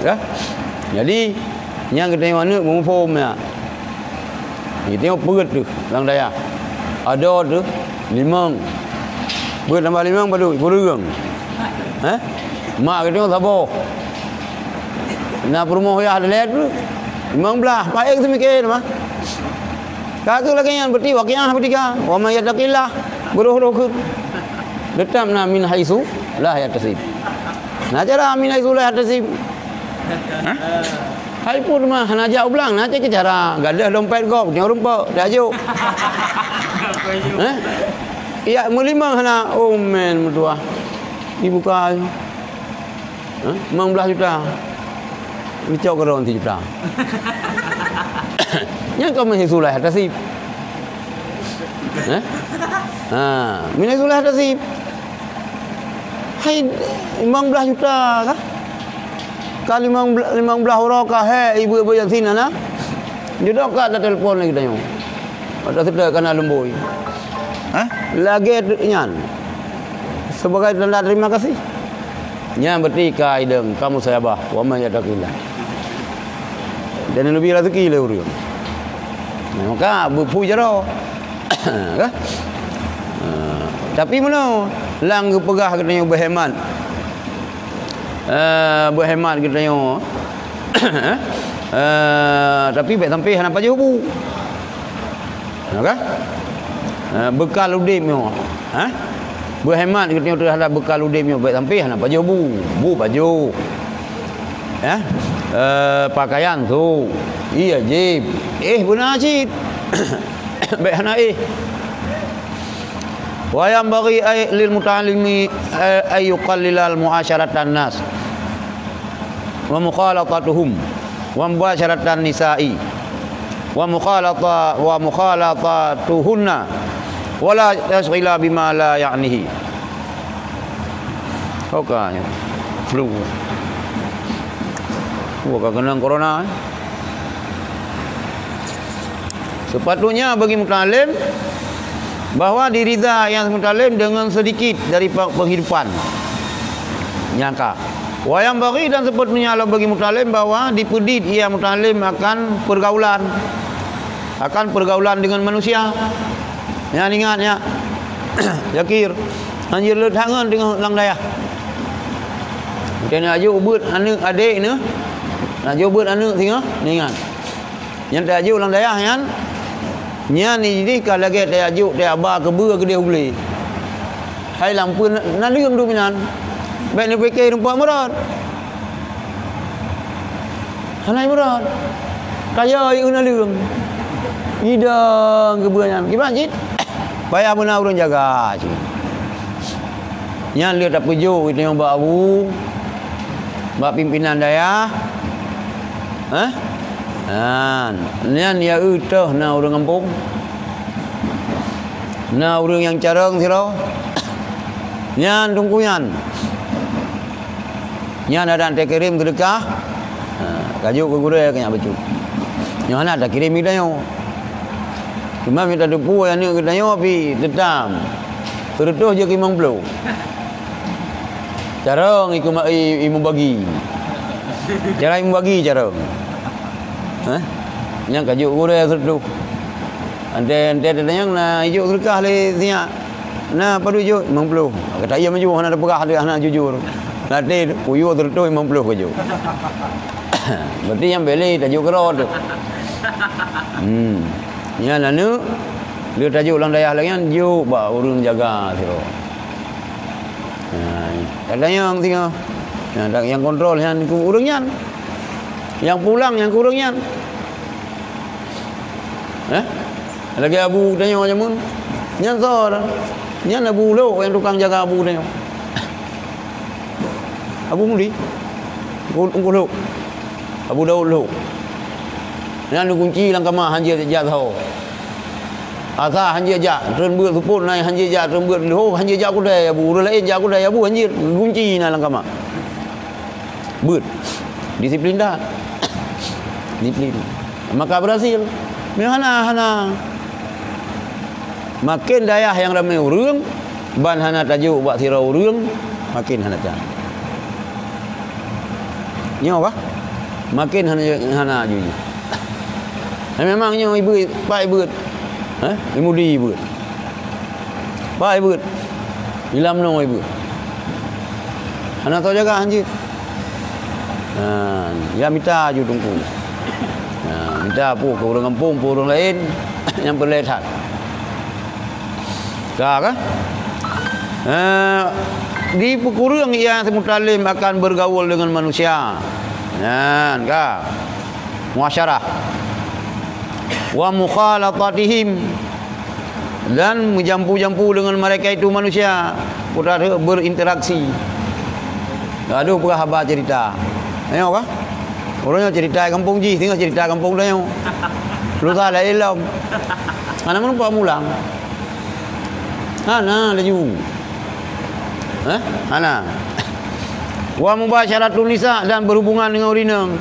Ya. Jadi yang kita tengok ni mufum ya. Kita tengok perut tu, lang daya. Ada tu limang. Perut tambah limang baru burung. Mak kita tengok sabar. Nak rumah ya ada lihat tu. Memang belah, baik tu mikir mah. Kaki lagi yang berarti wakiah bertiga. Wa may yattaqillah beruh-ruh. Letamna min haitsu la yatasib. Nah cara min haitsu la yatasib. Hai pun mah naja ulang, naja ke cara gadah dompet kau, jangan rumput, dajuk. Iya melimang hana men mertua. Dibuka. 15 juta. Dicok keron 3 juta. Yang kau menghisulah tasib. Menghisulah tasib. Hai 15 juta kah? Kali 15 orang kah ibu-ibu yang sini nah. Jodoh kah ada telefon lagi tanya. Ada sudah kena lemboi. Lagi nyan. Sebagai tanda terima kasih. Nya berarti kaideng kamu saya bah wa may yattaqillah. dan lebih rezeki le urang. Maka berpu jaro. Kah? Tapi mana lang pegah katanya berhemat. Berhemat katanya. Tapi baik sampai hana paju bu. Kah? Bekal udimnya. Berhemat katanya terhadap bekal udimnya baik sampai hana paju bu. Bu baju. Pakaian tu. Iya jib. Benar cid. Baik hana wa yanbaghi lil muta'allimi ay yuqallila al mu'asyaratan nas wa mukhalatatuhum wa mubasyaratan nisa'i wa mukhalatatuhunna wa la yashghila bima la ya'nihi. Okanya flu. Bukan kena corona. Sepatutnya bagi muta'allim bahawa diridha yang muta'allim dengan sedikit dari penghidupan nyangka. Wa yang bagi dan sepatutnya bagi muta'allim bahawa dipedit ia muta'allim akan pergaulan dengan manusia. Yang ingatnya yakir anjir le tangan dengan lang daya. Kena aju ubut anak adik ni. Nak ubut anak tengok ni ingat. Yang tak aju lang daya kan. Nya ni jadi kalau lagi dia ajuk dia abah ke ber ke dia boleh. Hai lampu nak lium tu minan. Baik ni fikir rumpak merat. Halai merat. Kaya yang nak lium. Hidang ke beranyan. Gimana cik? Payah benar orang jaga cik. Nya lihat tak pujuk kita yang buat abu. Buat pimpinan daya. Nian ya utuh na orang kampung. Na orang yang carang siro. Nian tungkuyan. Nian ada ante kirim sedekah. Kajuk ke guru kena baju. Nyo ana tak kirim idanyo. Cuma minta depu yang ni idanyo api tetam. Terus je kimang blo. Carang imu bagi. Cara imu bagi carang. Yang kajuk guru tu. Ante yang na ijuk sedekah le siap. Na padu ijuk 50. Kata ia maju hana ada pegah dia hana jujur. Latih puyu terus 50 kajuk. Berarti yang beli tajuk kerot tu. Ya nanu dia tajuk ulang daya lagi kan juk ba urang jaga tu. Katanya yang tinggal yang kontrol yang urangnya. Yang pulang yang kurangnya. Lagi abu tanya macam mana? Yang sor. Yang abu lo yang tukang jaga abu tanya. Abu mudi. Ungku lo. Abu Daud lo. Yang kunci lang kamah hanja ja tahu. Asa hanja ja turun ber supun nai hanja ja turun ber lo hanja ja ku dai abu lain ja ku dai abu hanja kunci na lang kamah. Ber. Disiplin dah. Disiplin. Maka berhasil. Hana. Makin dayah yang ramai urang, ban hana tajuk buat sirau urang, makin hana cah. Ni apa? Makin hana juju. Memangnya ibu, pak ibu. Ibu di ibu. Pak ibu. Ilam no ibu. Hana tahu jaga anjir. Ya minta ju tunggu. Minta apa ke orang kampung, ke orang lain yang berlehat. Kah? Di pekurang yang muta'allim akan bergaul dengan manusia. Kah? Muasyarah. Wa mukhalatatihim dan menjampu-jampu dengan mereka itu manusia. Putera berinteraksi. Aduh pernah habar cerita. Tengok kah? Orangnya cerita kampung ji, tengok cerita kampung dia. Lu tak ada ilmu. Anak mana buat mulang? Ana laju. Ana. Wa mubasyaratul nisa dan berhubungan dengan urinang.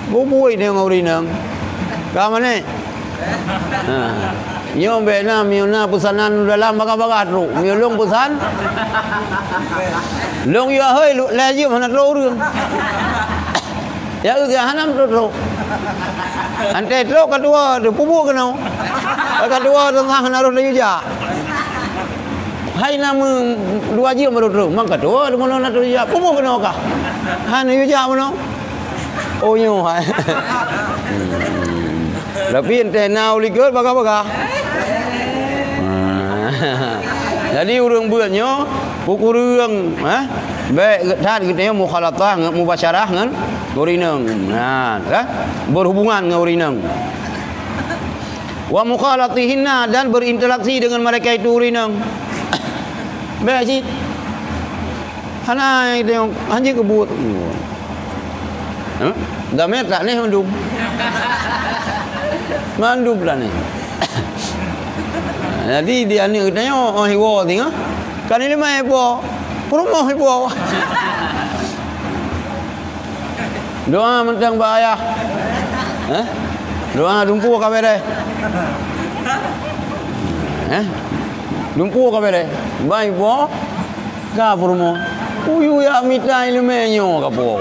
Bubui dengan urinang. Ka mana? Yo bena miuna pesanan dalam bagat-bagat tu. Miulung pesan. Long ya hoi laju mana telur. Ya usia hanam tu. Ante tu kedua tu pubu kena. Kedua tentang naruh dia juga. Hai nama 2 jam baru tu. Mak kedua tu mana nak tu juga. Pubu kena kah? Han juga mana? Oh yo hai. Tapi ente nau ligur baga-baga. Jadi urang beunyo buku reung, baik than kita mukhalatah mubasyarah ngan urineng. Nah, kan? Berhubungan dengan urineng. Wa mukhalatihinna dan berinteraksi dengan mereka itu urineng. Baik sih. Hanai dia anjing kebut. Dah met tak ni mandum. Mandum lah ni. Jadi dia ni katanya oh hiwo tengok. Kan ini mai hiwo. Rumah hiwo. Doa mentang bahaya. Doa dumpu ka bere. Dumpu ka bere. Bai hiwo. Ka rumah. Uyu ya mitai lemenyo ka po.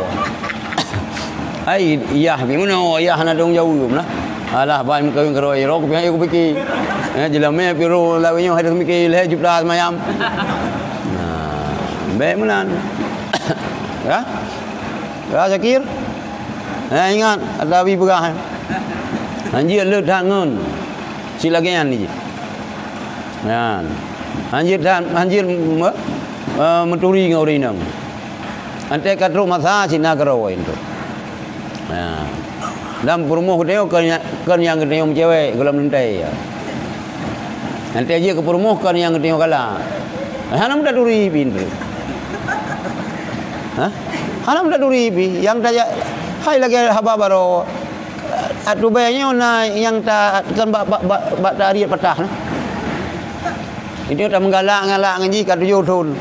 Ai iya bimano iya hana dong jauh lah. Alah ban kawin karo iro ko pian ko piki. Jelame piro lawenyo hadir mikir le jupla mayam. Nah, baik menan. Ya? Ya Zakir. Ingat ada abi berah. Anjir le dangun. Silagian ni. Ya. Anjir menturi ngaurinang. Ante katro masa sina karo itu. Ya. Dalam perumuh dia kan yang dia cewek gelam lentai. Nanti aja ke perumuh kan yang dia kalah. Hanam dah duri pintu. Hanam dah duri pi yang tanya hai lagi haba baro. Atu bayanya na yang tak kan bak dari patah. Itu tak menggalak-galak ngaji kat yudun.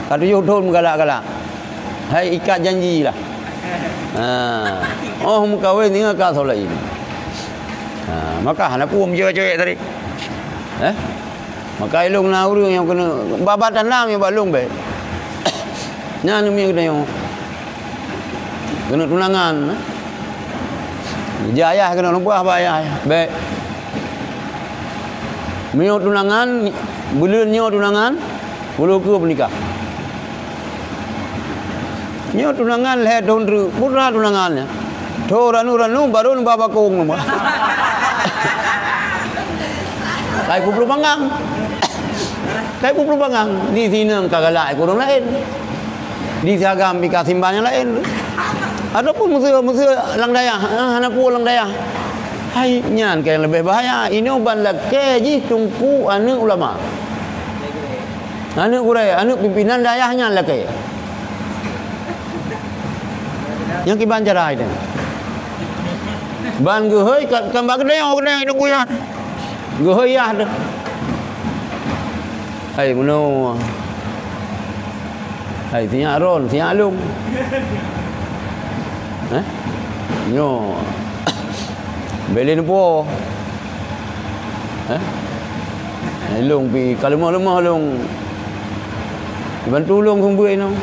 Kat yudun menggalak-galak. Hai ikat janji lah. Oh mukawin ni agak soleh ini. Maka anak pun cewek-cewek tadi. Maka ilung na urang yang kena babatan lam yang balung be. Nyanu mi kena yang kena tunangan. Jaya kena nubuah bayar. Be. Mio tunangan, bulannya tunangan, bulu ke menikah. Nyo tunangan le dondru pura tunangannya. Tho ranu baru baba kong nama. Kai kuplu pangang. Kai kuplu pangang di sini kagalai kurang lain. Di Sagam bika simbanya lain. Adapun musuh lang daya, anak pu lang daya. Hai nyan yang lebih bahaya. Ini ban lake ji tungku anu ulama. Anu kurai, anu pimpinan dayahnya lake. Yang kiban cara itu. Ban gehoi kambak gede itu kuyan. Gehoi ya ada. Hai meno. Hai sinya ron, sinya alung. Nyo. Belin po. Alung pi kalau lemah alung. Bantu ulung kumbui no.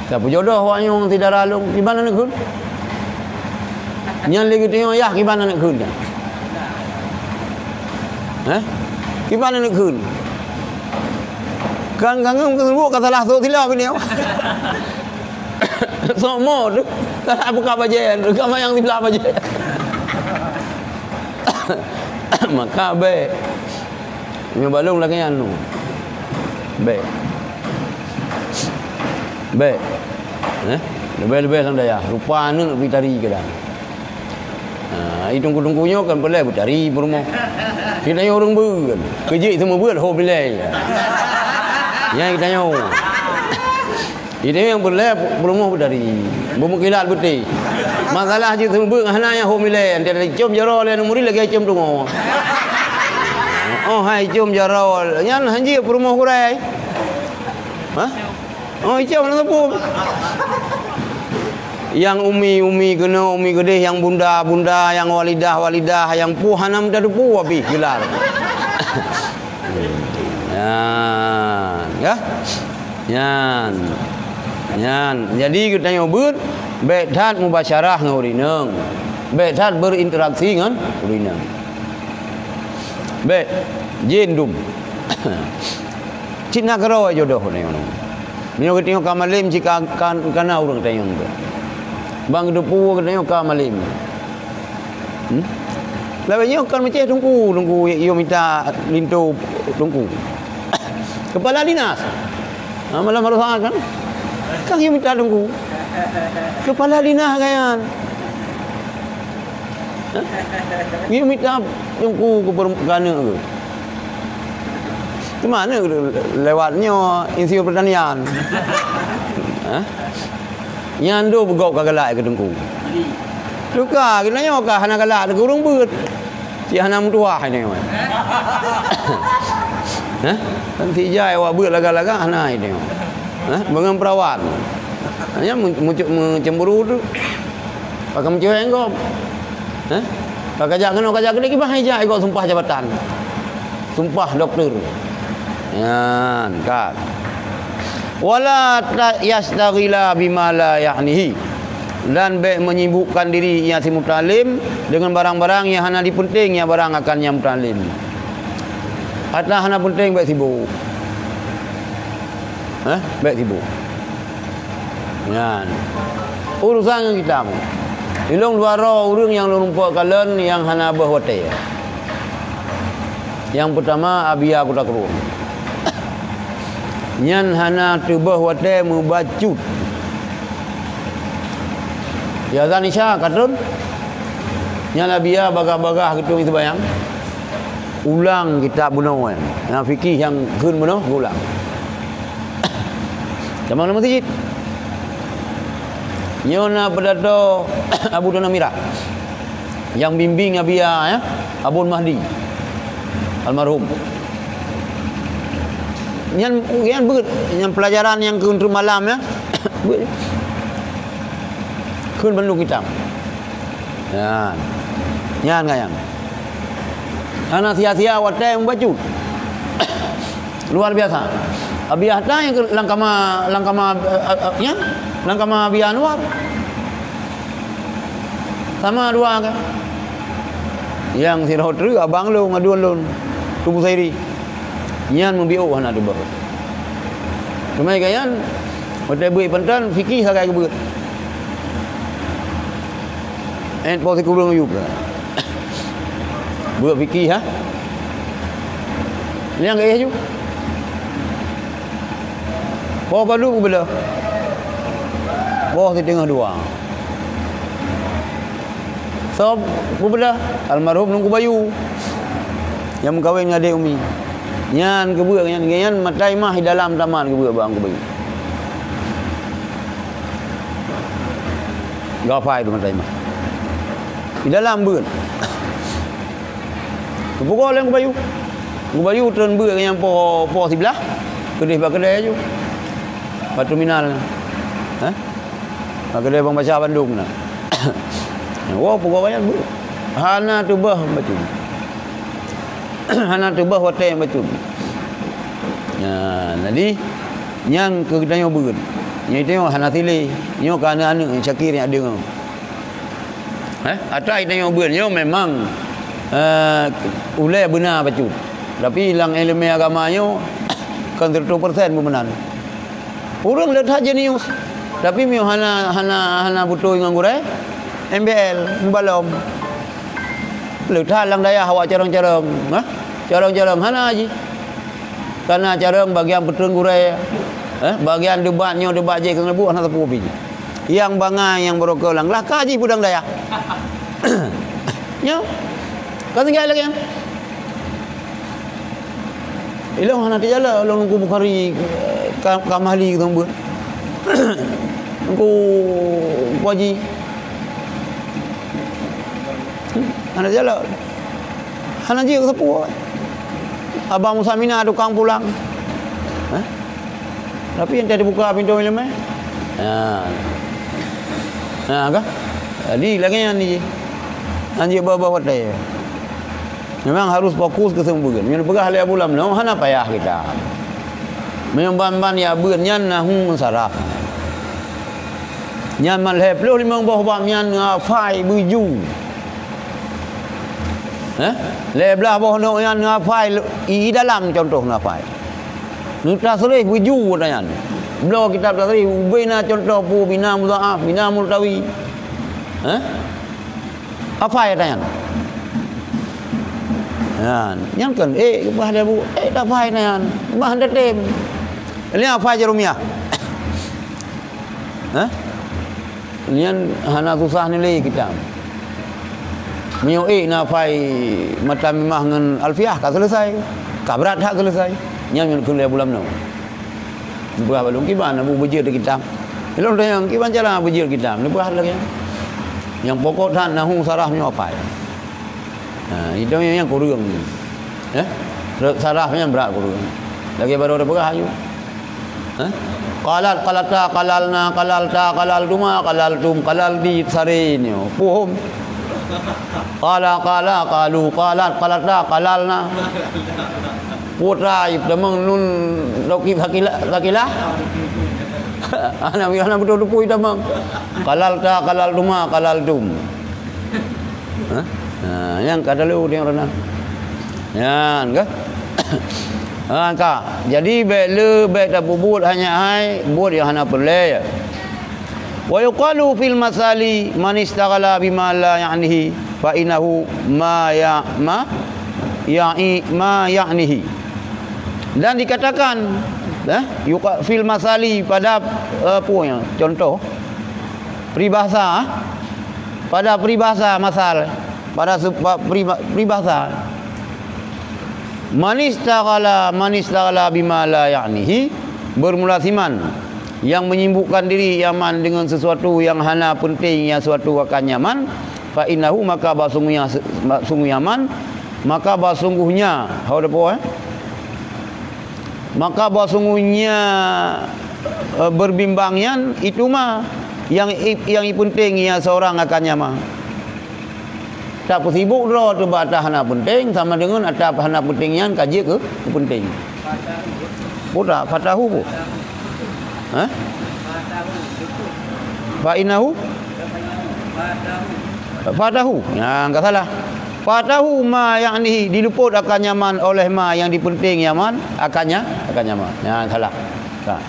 Siapa jodoh orang yang tidak ralung di mana nak kun? Yang lagi tengok ya di mana nak kun? Di mana nak kun? Kan buat kata lah tu tidak bini. Semua tu tak buka bajian, kamu yang tidak bajian. Maka be, yang balung lagi anu, be. Baik. Lebih-lebih sang daya. Rupa anu nak pergi tari ke dah. Tunggu-tunggunya kan boleh bercari berumah. Kita yang orang ber kan. Kerja semua buat ho pilih. Yang kita yang. Kita yang boleh berumah bercari. Bermukilat betul. Masalah je semua ber hana yang ho pilih. Antara cium jaro le muri lagi cium tunggu. Oh hai cium jaro. Yang hanji berumah kurai. Oh icam nak pun. Yang umi kena umi gede, yang bunda, yang walidah, yang puhanam dah pu habis gelar. Ya. Nyan, jadi kita nyobut betat mubasyarah dengan urineng. Betat berinteraksi dengan urineng. Be jindum. Cina karo jodoh ni orang. Nyo kita kamalim jika kana urang tayong tu. Bang depu kita kamalim. Lawannya kan macam tunggu yo minta lintu tunggu. Kepala dinas. Malam harus kan? Kan yo minta tunggu. Kepala dinas kan. Yo minta tunggu ke perkana ke. Ke mana lewatnya insinyur pertanian. Nyandu begok kagalak ke tunggu. Luka kita nyo ka hana galak ke urang beut. Si hana mutuah ni. Nanti jai awak beut laga-laga hana ni. Bangang perawat. Hanya mencemburu tu. Pakai menceheng kau. Pakai jangan lagi bahaya jai kau sumpah jabatan. Sumpah doktor. Yan kan. Wala yastaghila bima la ya'nihi. Dan baik menyibukkan diri yang si mutalim dengan barang-barang yang hana dipenting yang barang akan yang mutalim. Atau hana penting baik sibuk. Baik sibuk. Yan. Urusan kita mu. Ilung dua roh urang yang lumpuh kalen yang hana bahwate. Yang pertama abia kuda keruh. Nyan hana tubah wate mubacut. Ya kan isya kadrun. Nyan abia bagah-bagah gitu itu bayang. Ulang kitab bunuh. Yang fikih yang keun bunuh ulang. Sama nama masjid. Nyona pedato Abu Dona Mira. Yang bimbing abia ya, Abun Mahdi. Almarhum. Yang pelajaran yang keun malam ya. Keun bentuk kitab. Ya. Nyan kayang. Karena sia-sia wate membaca. Luar biasa. Abiyah ta yang langkama Abiyah Anwar. Sama dua kan. Yang si Rotri abang lu ngaduan lu. Tubuh Sairi. Nyan membiu hana tu bah. Cuma kayan wate bui pentan fikih sagai ke beut. Posisi kurang yuk. Buat fikih ha. Ni yang gaya ju. Bawa balu bela. Bawa di tengah dua. So, bela almarhum nunggu bayu. Yang mengkawin dengan adik umi. Nyan kebuat nyan matai mah di dalam taman kebuat bang kebuat. Gapai tu matai mah. Di dalam beut. Pukul yang kebayu. Kebayu turun beut yang po sebelah. Kedai bak kedai ju. Pak terminal. Kedai bang baca Bandung nah. Wah pukul banyak beut. Hana tu bah baca. Hana tu bah hotel baca. Ya, jadi yang ke kedai beut. Yang tengok hana tili. Nyo kana anak Syakir yang ada. Atau yang beut nyo memang ulai benar baca. Tapi hilang elemen agamanya kan 100% benar. Orang lihat jenius. Tapi mio hana butuh dengan gurai MBL balom. Lihat lang daya hawa carang-carang, carang-carang hana aji. Karena carang bagian betul gurai. Bagian debatnya debat je kena buat hana tepu pi. Yang bangai yang berokol lang lah kaji pudang daya. Nyo. Kan tinggal lagi kan? Ilang hana tijala long nunggu Bukhari kamali gitu buat. Nunggu waji. Hana tijala. Hana je ke sepuh. Abang Musamina tukang pulang. Tapi yang tadi buka pintu film eh. Kah? Jadi lagi yang ni. Anjir bawa dia. Memang harus fokus ke sembuhan. Yang pegah lihat bulan no hana payah kita. Memang ban ya beunyan nahung saraf. Nyaman leploh 50 bab nyan ngafai buju. Lebelah bawah nak yang ngafai i dalam contoh ngafai. Nuta serih buju tanya. Beliau kitab tadi ubina contoh pu bina mudhaaf, bina multawi. Apa ya tanya? Yang kan bah dia bu dah fai tanya. Bah dah tem. Ini apa Jerumia? Nian hana susah nilai kita. Mio na fai mata mimah ngan alfiah ka selesai. Kabrat hak selesai. Nyam kun le bulam no. Buah balung kiban abu bejir kita. Elok dah yang kiban cara bejir kita. Ni buah lagi. Yang pokok tan nahu sarahnya apa ya? Itu yang kurang. Sarahnya berat kurang. Lagi baru ada pegah ayu. Qalata qalalna qalalta qalalduma qalaltum qalaldi sarin yo puhum qala qalu qalat qalata qalalna putra ibtamang nun doki hakila ana miana betul pui tamang qalalta qalalduma qalaldum yang kada lu dia rena yan ke jadi baik tak bubut hanya hai buat yang hana perle. Wa yuqalu fil masali man istaghala bima la ya'nihi fa innahu ma ya'nihi. Dan dikatakan fil masali pada punya contoh peribahasa pada peribahasa masal pada peribahasa Manis tagala bima la ya'nihi bermulasiman yang menyibukkan diri yaman dengan sesuatu yang hana penting yang suatu akan nyaman fa innahu maka basungnya sungguh yaman maka basungguhnya maka basungguhnya berbimbangnya itu mah yang penting yang seorang akan nyaman. Tak sibuk dah tu batas hana penting sama dengan atap hana pentingnya kaji ke penting. Budak fatahu bu. Fa'inahu fatahu. Ya enggak salah. Fatahu ma yakni diluput akan nyaman oleh ma yang dipenting nyaman akannya akan nyaman. Ya salah. Tak.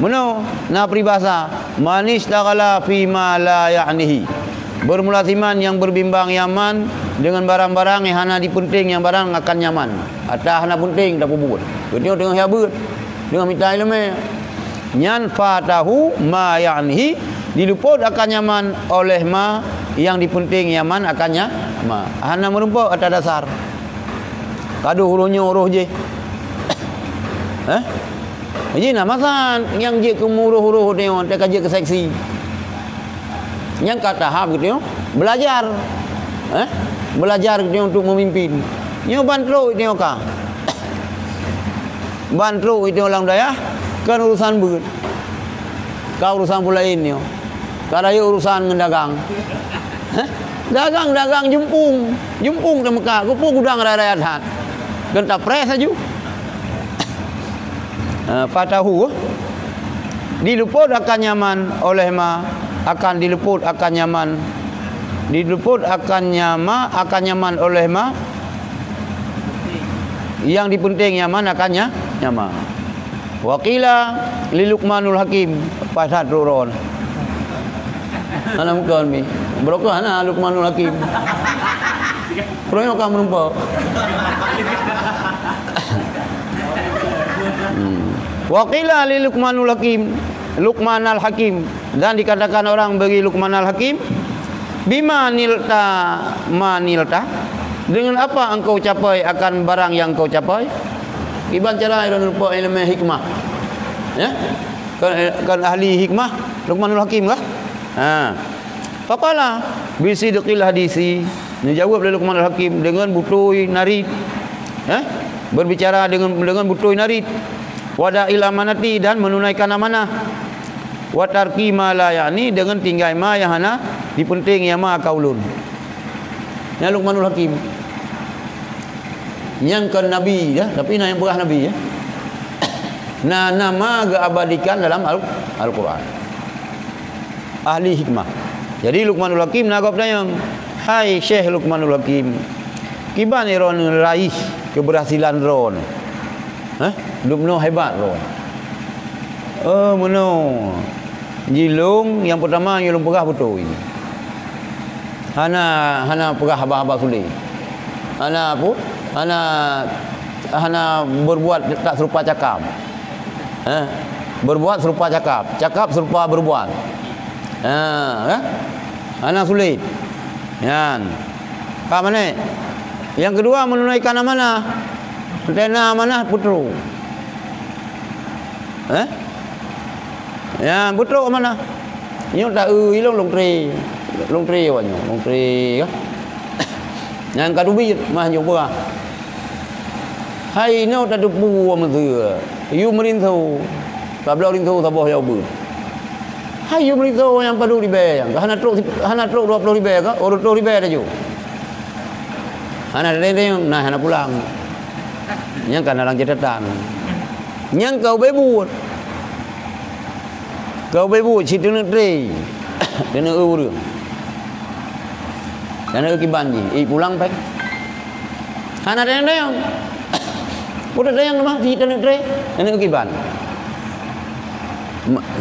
Meno na peribahasa manis tagala fi ma la yaknihi. Bermulasiman yang berbimbang yaman dengan barang-barang yang hana dipenting yang barang akan nyaman. Atah hana penting tak bubut. Tengok dengan habut. Dengan minta ilmu. Nyan fatahu ma ya'nihi diluput akan nyaman oleh ma yang dipenting nyaman akannya ma. Hana merumpuk atas dasar. Kadu hulunya uruh je. Jadi namasan yang je kemuruh-uruh tengok tak kaji ke seksi. Yang kata tahap gitu belajar belajar gitu untuk memimpin nyo bantro itu ka bantro itu orang daya kan urusan beut ka urusan pula ini kada urusan ngendagang dagang jumpung ke Mekah ku gudang raya hat genta pres aju fatahu diluput akan nyaman oleh ma akan diluput akan nyaman oleh ma yang dipenting nyaman akannya nyaman. Waqila li Luqmanul Hakim pasat ruron ana mukon mi brokah ana Luqmanul Hakim proyo ka menumpa Waqila li Luqmanul Hakim Luqman al-Hakim dan dikatakan orang bagi Luqman al-Hakim bima nilta manilta dengan apa engkau capai akan barang yang kau capai iban cara lupa ilmu hikmah ya kan ahli hikmah Luqmanul Hakim kah faqala bisidqil hadisi dijawab oleh Luqman al-Hakim dengan butui narid berbicara dengan butui narid wada'il amanati dan menunaikan amanah wa tarki ma la yani dengan tinggal ma yang hana dipenting ya ma kaulun. Ya Luqmanul Hakim. Yang ke nabi ya, tapi yang berah nabi ya. Nah nama geabadikan dalam Al-Qur'an. ahli hikmah. Jadi Luqmanul Hakim nagap dayang, hai Syekh Luqmanul Hakim, kiban ron raih keberhasilan ron. Dupno hebat ron. Meno. Jilung yang pertama jilung pegah betul ini. Hana pegah haba-haba sulit. Hana apa? Hana berbuat tak serupa cakap. Berbuat serupa cakap, cakap serupa berbuat. Hana sulit. Yan. Pak mana? Yang kedua menunaikan amanah. Tena amanah putru. Ya, putru amanah. Nyo tak ilong long tri wanyo, long tri kan. Yang kadubi mah nyo ba. Hai no tak depu amazua. You merintau. Tak belau rintau tak boh jauh ber. Hai you merintau yang padu ribe yang. Hana truk 20 ribe ka? Or 20 ribe dah jo. Hana dendeng nah hana pulang. Yang kan dalam catatan. Yang kau bebu. Kau bebu cerita negeri. Kena urang. Kena kiban ji. Pulang pak. Hana dendeng. Udah dayang mah cerita negeri. Kena kiban.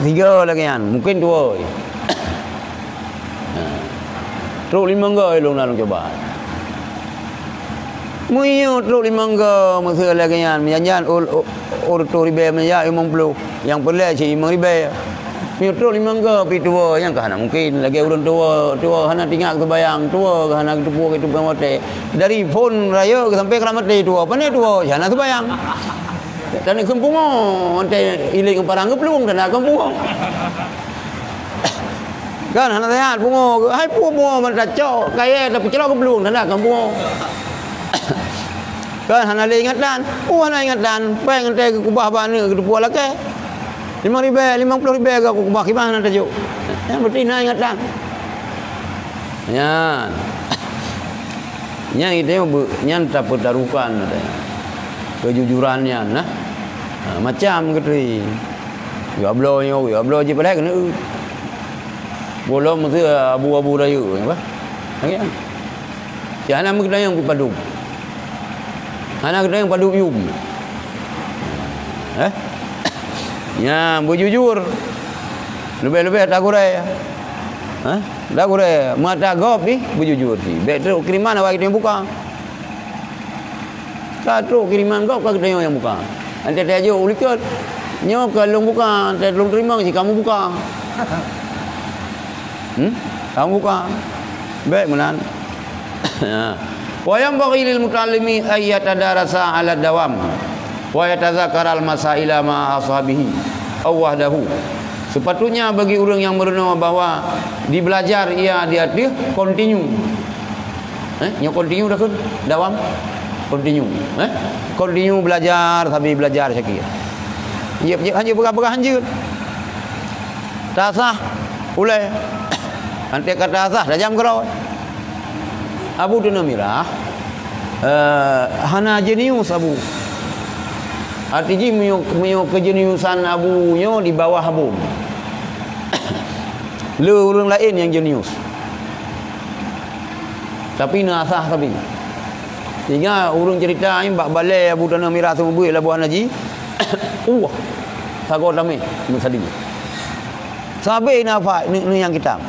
3 lagi kan. Mungkin 2. Truk 5 goi long dalam coba. Muyo truk 5 goi masa lagi kan. Jangan or truk ribe menja 50. Yang pelak si 5 ribe. Muyo truk 5 goi pi 2 yang kahana mungkin lagi urang tua hana tinggal kebayang tua kahana ketupu itu pemote. Dari phone raya sampai keramat day tua. Pane tua hana kebayang. Dan kampung ante iling parang pelung dan kampung. Kan hana sehat pungo. Hai pungo man cacok kaya tapi celok pelung dan kampung. Kan hana le ingat dan. Hana ingat dan peng ante kubah bana ketupu lake. 50 ribe ke kubah kiban ante jo. Yang berarti hana ingat dan. Yan. Yang itu nyan tak pertarukan kejujurannya nah. Macam ketui. Ya ablo je pada kena. Bola mesti abu-abu raya apa? Okey. Si anak mesti yang padu. Anak kena yang padu yum. Ya, berjujur. Lebih-lebih tak kurai. Tak kurai. Mata gop ni berjujur si. Baik teruk kiriman awak kita yang buka. Tak teruk kiriman gop kau kita yang buka. Nanti dia ajuk ulikat. Nyo kalau buka, saya belum terima si kamu buka. Kamu buka. Baik menan. Wa yanbaghi lil mutallimi ay yatadarasa 'ala dawam wa yatadzakkara al masaila ma ashabihi aw wahdahu. Sepatutnya bagi orang yang merenung bahawa di belajar ia dia continue. Nyo continue dah kan? Dawam. Continue. Continue belajar tapi belajar sakit. Ya hanya berapa hanya. Tak sah. Ulai. Nanti kata sah dah jam kerau. Abu tu namirah. Hana jenius Abu. Artinya mio kejeniusan Abu nyo di bawah Abu. Le orang lain yang jenius. Tapi nasah tapi. Sehingga urung cerita ni bak balai Abu Tanah Mirah tu buih Labuan Haji. Takut ramai musadi. Sabe nafak ni yang kita.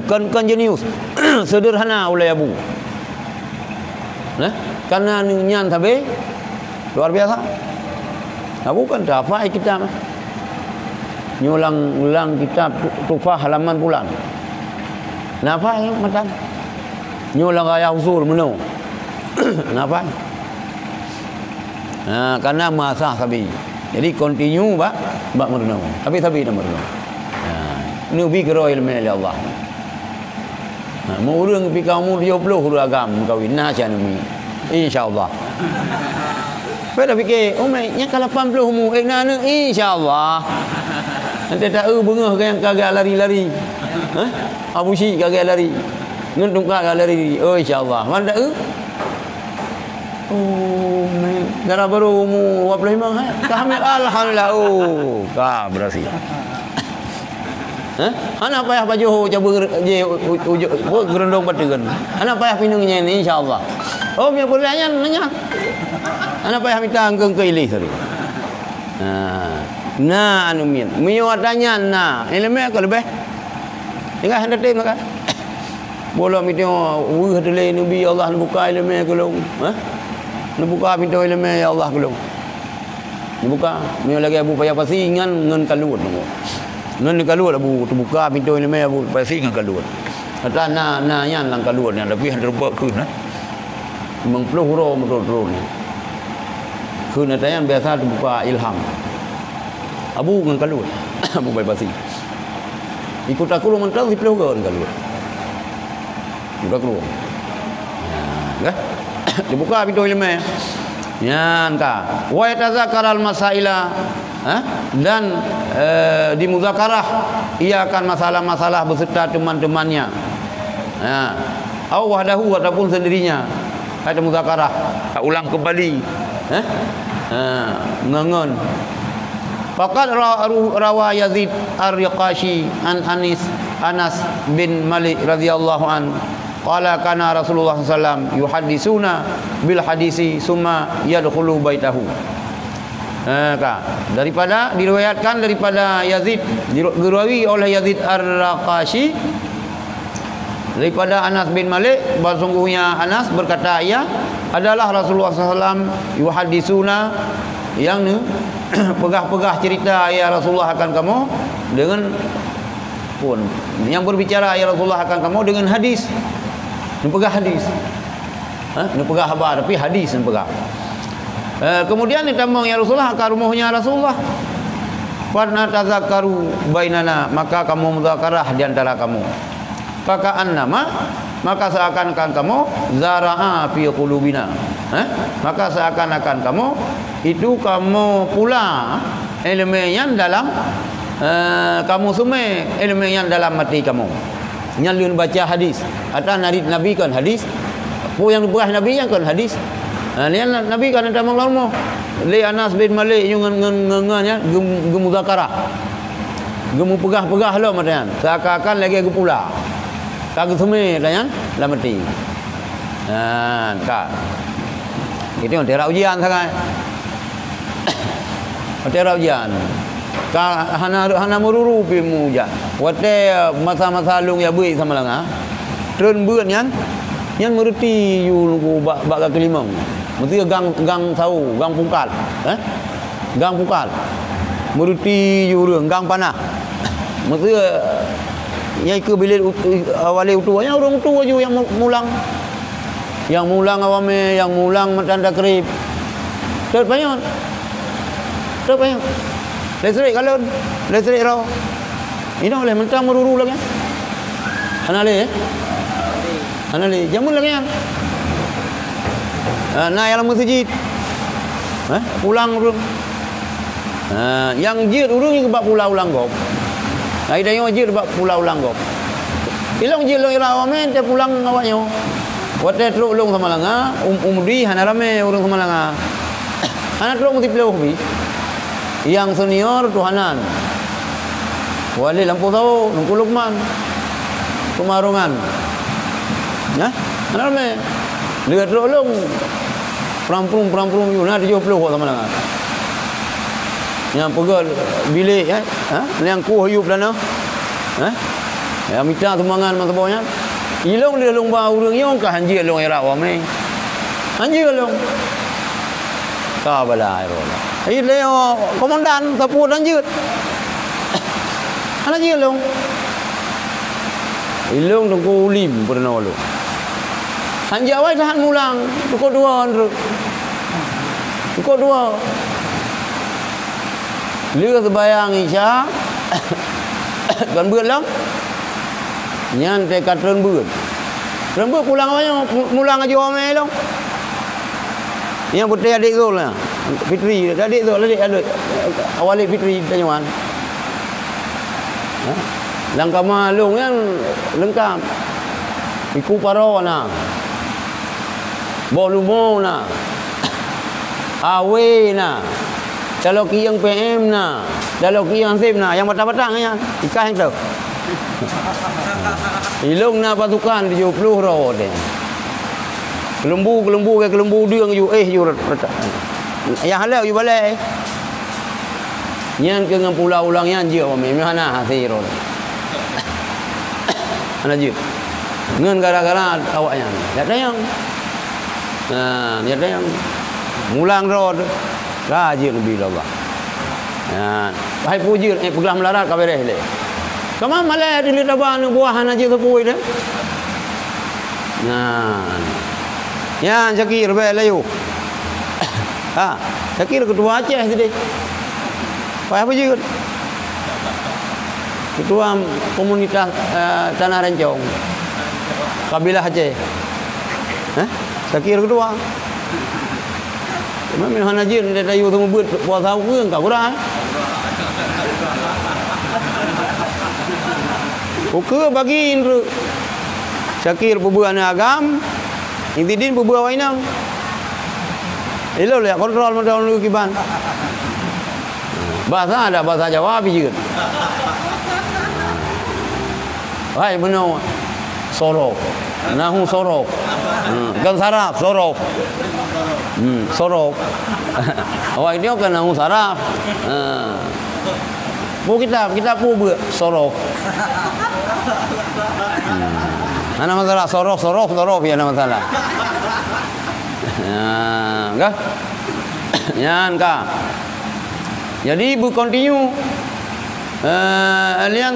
Kan jenius. Sederhana oleh Abu. Karena nyan sabe luar biasa. Abu kan dapat kita nyulang kitab Tufah halaman bulan. Napa yang matan? Nyulang ayat usul menu. Kenapa? Karena masa sabi. Jadi continue bak merenung. Tapi nak merenung. Ni bi kero ilmu Allah. Mau urang pi kamu 70 huru agam kawin nah macam ni. Insya-Allah. Pada fikir, nya kalau 80 mu nak insya-Allah. Nanti tak bengah yang kagak lari-lari. Abu Syih kagak lari. Ngentung kagak lari. Oh insya-Allah. Mana gara baru umur 25 Kami alhamdulillah. Kah berhasil. Anak payah baju coba je gerundung bateun. Anak payah pinungnya ini insyaallah. Oh punya pertanyaan nanya. Anak payah minta angkeung ke ilih tadi. Nah anu min. Mio tanya nah, ilmu ke lebih. Tinggal hendak tem kan. Bola mi tengok weh dele nabi Allah buka ilmu ke long. Buka pintu ilmu ya Allah ke long. Buka. Mio lagi abu payah pasi ngan kaluut tengok. Ngan kaluut abu terbuka pintu ilmu abu pasi ngan kaluut. Kata na yan lang kaluut ni tapi hendak buat keun mengpuluh huruf betul-betul ni. Keun yang biasa terbuka ilham. Abu ngan kaluut. Abu payah pasi. Ikut aku lu mentau 10 kan kaluut. Buka keluar. Ya. Dibuka pintu ilmu. Yan ka. Wa yatazakkaral masaila dan di muzakarah ia akan masalah-masalah beserta teman-temannya. Au wahdahu ataupun sendirinya. Ada muzakarah, ulang kembali. Ngangon. Faqad rawa Yazid Ar-Riqashi an Anas bin Malik radhiyallahu an qala kana Rasulullah sallallahu alaihi wasallam yuhaddisuna bil hadisi summa yadkhulu baitahu. Daripada diriwayatkan daripada Yazid, dirawi oleh Yazid Ar-Raqashi daripada Anas bin Malik, sesungguhnya Anas berkata ia adalah Rasulullah SAW yuhaddisuna yang pegah-pegah cerita ya Rasulullah akan kamu dengan pun yang berbicara ya Rasulullah akan kamu dengan hadis. Pegah hadis. Pegah khabar tapi hadis pegah. Kemudian ditambung ya Rasulullah ke rumahnya Rasulullah. Farna tazakkaru bainana, maka kamu muzakarah di antara kamu. Kakaan nama, maka seakan-akan kamu zara'a fi qulubina. Maka seakan-akan kamu itu kamu pula elemen yang dalam kamu semua elemen yang dalam hati kamu. Nyalun baca hadis. Atau Nabi kan hadis. Apa yang dibuat Nabi yang kan hadis. Nabi kan ada mengalmu. Li Anas bin Malik yang ngan gemuzakarah. Gemu pegah-pegah lo macam. Seakan-akan lagi aku pula. Kagak semua tanya dalam hati. Kak. Itu yang tera ujian sangat. Tera ujian. Hana mururu pi muja. Wate masa-masa lung ya bui sama langa. Trun beun yang meruti yu bak kelimang. Mesti gang sau, gang pungkal. Gang pungkal. Meruti yu reung gang panah. Mesti nyai ke bilik awale utuanya orang tua ju yang mulang. Yang mulang awame, yang mulang matanda kerip. Terbanyak. Lestrik kalon, lestrik raw. Ini oleh mentang meruru lagi. Anale, anale, jamun lagi kan. Nah, yang masjid, pulang urung. Yang jir urung yang bak pulau langgop. Nah, ida yang jir bak pulau langgop. Ilong jir long ira amen te pulang awaknya. Wate truk long sama langa, umri hanarame urung sama langa. Anak truk mesti pelau hobi. Yang senior Tuhanan Wali Lampu Tahu Nungku Lukman Kemarungan Kenapa Lihat rolong Perampung Yuna 70 sama dengan yang pegal bilik yang kuh hiup dana yang minta tumbangan masa bawahnya ilong dia lomba urang yang ke hanjir long era wame hanjir long ka bala aerola Leo komandan tapu lanjut. Ana je long. Ilong tunggu lim pernah lu. Hanja wai tahan mulang, tuko dua andru. Tuko dua. Lihat sebayang Isya. Kan beut lang. Nyan te katron beut. Rembut pulang awaknya mulang aja ame long. Yang putih adik tu lah. Fitri, adik tu, adik awal Fitri Tanyuan. Langkah malung yang lengkap. Iku paro na. Bolumo na. Awe na. Kalau ki yang PM na. Kalau ki yang SIM na, yang batang-batang ya. Ikan yang tu. Ilung na pasukan 70 ro deh. Kelembu dia you yang halal you balik. Nyan ke dengan pulau ulang yang je memang ana hasiro. Ana je. Ngan gara-gara awaknya. Ya yang. Nah, ya yang mulang ro rajin bila Allah. Nah, hai puji pegelah melarat ka beres le. Kama malai di taban buahan aja sepui dah. Nah. Ya, Zakir bae layu. Ha, Zakir ketua Aceh tadi. Pak apa je? Ketua komunitas Tanah Rencong. Kabilah Aceh. Zakir ketua. Memang hanajin dia layu temu buat puasa ke engkau kurang. Oke bagi indru. Syakir perbuatan agam, Intidin perbuatan wainang. Ilo lihat kontrol modal lu kiban. Bahasa ada bahasa Jawa bijik. Hai benar. Sorok. Nahu sorok. Kan saraf sorok. Sorok. Awak ini kan nahu saraf. Kita pu sorok. Mana masalah sorok ya nama masalah. Kah? Yan kah? Jadi bu continue. Yang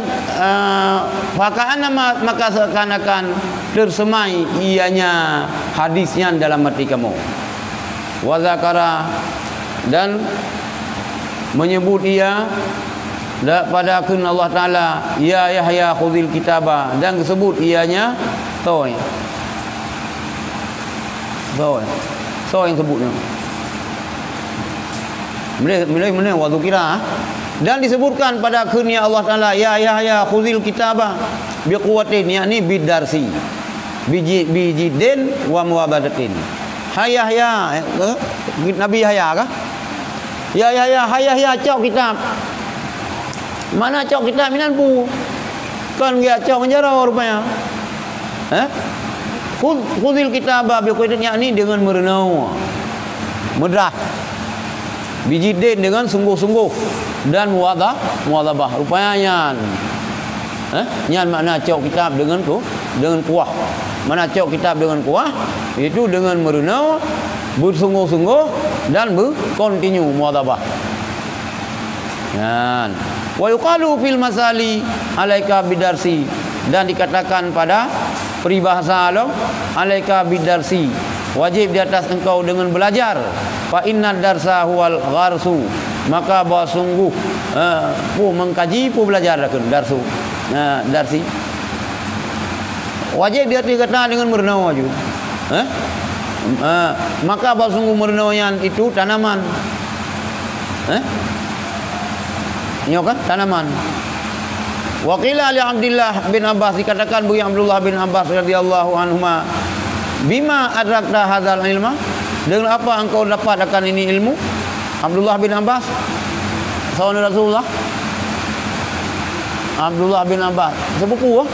fakaan nama maka seakan-akan tersemai ianya hadisnya dalam hati kamu. Wazakara dan menyebut ia pada akun Allah Ta'ala, ya Yahya khudil kitabah, dan disebut ianya Soy yang sebutnya Mulai waktu kira. Dan disebutkan pada akunnya Allah Ta'ala, ya Yahya khudil kitabah biquwatin, yakni bidarsi bijidin wa muwabadatin. Hai Yahya, Nabi Yahya kah? Ya Yahya cok kitab. Mana cok kitab minan pu? Kan dia cok menjara rupanya. Khudil kitabah biquwatin, yakni dengan merenau. Mudah. Bijidin dengan sungguh-sungguh dan muwadhabah. Rupanya nyan makna cok kitab dengan kuah. Mana cok kitab dengan kuah itu dengan merenau, bersungguh-sungguh dan berkontinu muwadhabah. Yan. Wa yuqalu fil masali alaika bidarsi, dan dikatakan pada peribahasa alam alaika bidarsi, wajib di atas engkau dengan belajar. Fa inna darsa huwal gharsu, maka bahwa sungguh mengkaji belajar akan darsu. Darsi wajib dia dikatakan dengan merenau aja. Maka bahwa sungguh merenaunya itu tanaman. Ini kan tanaman. Waqila li Abdullah bin Abbas, dikatakan bagi Abdullah bin Abbas radhiyallahu anhuma, bima adrakta hadzal ilma, dengan apa engkau dapat akan ini ilmu? Abdullah bin Abbas sahabat Rasulullah. Abdullah bin Abbas sepupu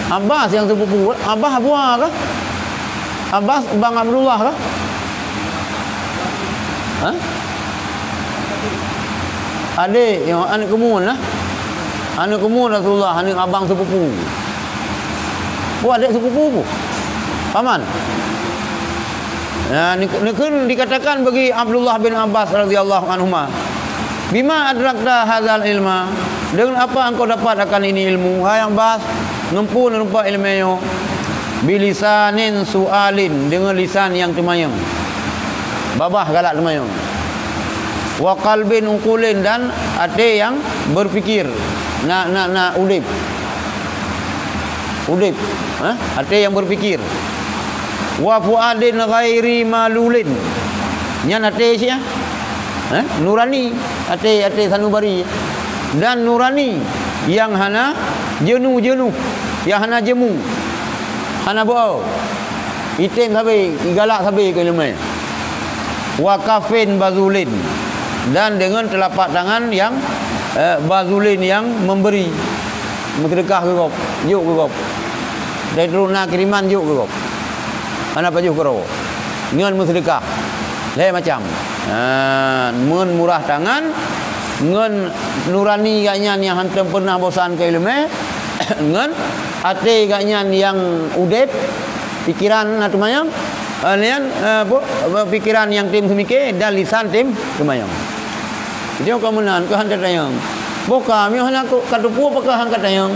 Abbas yang sepupu. Abbas buah kah? Abbas bang Abdullah kah? Adik yang anak kemun lah. Anak kemun Rasulullah, anak abang sepupu. Adik sepupu pun. Paman. Ini dikatakan bagi Abdullah bin Abbas radhiyallahu anhuma, bima adrakta hadzal ilma, dengan apa engkau dapat akan ini ilmu? Hai Abbas, ngempun rupa ilmunya bilisanin sualin, dengan lisan yang temayang, babah galak temayang, wa qalbin uqulin, dan hati yang berfikir, nak udip, hati yang berfikir, wa fuadin ghairi malulin, nyan hati sia, nurani, hati sanubari, dan nurani yang hana jenuh, yang hana jemu, hana bau, item sabai, galak sabai ke lemai, wa kafin bazulin, dan dengan telapak tangan yang bazulin yang memberi, sedekah ke kop. Juk ke kop. Dari turuna kiriman juk ke kop. Mana baju kero. Ngan sedekah. Lain macam. Mun murah tangan, ngan nurani gaknya yang hantam pernah bosan ke ilmu, ngan ate gaknya yang udep pikiran natumayam. Lian pikiran yang tim semike dan lisan tim semayang. Dia kemudian ke hantar tayang. Boka mi hana ku katupu apakah hangkat tayang.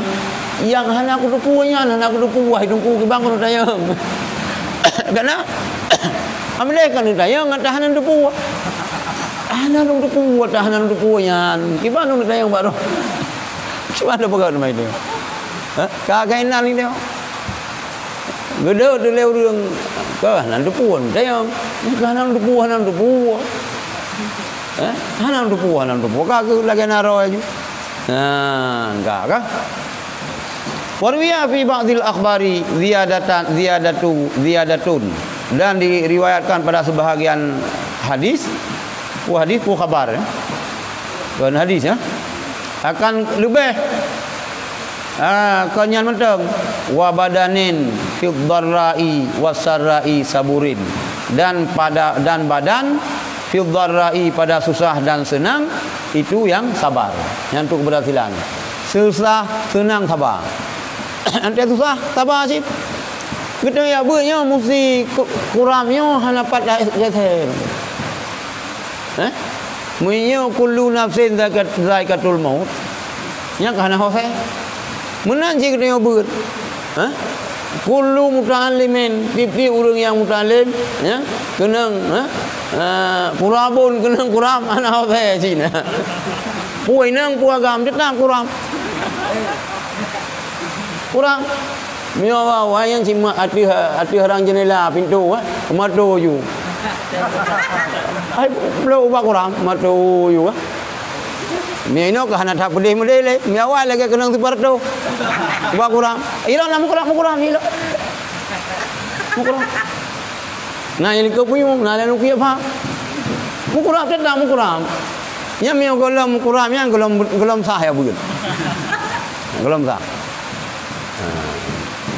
Yang hana ku tupunya hana ku tupu wah hidungku ke bangun tayang. Karena ambilkan ni tayang tahanan tupu. Tahanan tupu tahanan tupunya. Gimana ni tayang baru. Cuba ada pegang mai tu. Kagainan ni dia. Gede tu leuរឿងក៏ហានទៅពួនតែហានទៅពួនហានទៅពួហានទៅពួហានទៅពួក៏គឺលក្ខណៈរយenggak kah warwiya fi ba'dil akhbari ziyadatun dan diriwayatkan pada sebahagian hadis khabar ya. Dan hadis ya akan lebih konyan menteng wa badanin fid dharra'i wasarra'i saburin dan badan fid dharra'i pada susah dan senang itu yang sabar yang untuk keberhasilan susah senang sabar nanti susah sabar sih kita ya beurnya mesti kuramnya hanapat jathe munyo kullu nafsin zaikatul maut nya kana hose menan je kita beur kullu muta'allimin tiap orang yang muta'allim ya kenang kurabun kenang kuram ana hose Cina puai nang puagam tetang kuram miawa wayang cima ati harang jendela pintu mato you ai belum ubah kuram mato you Mino ke hana tak pedih le miawa lagi kenang tipar tu ubah kuram ilo nam kuram ilo kuram nah ini ko puyung nah lalu kia apa kuram tetang kuram nya mio golom kuram yang golom sah ya bukan golom sah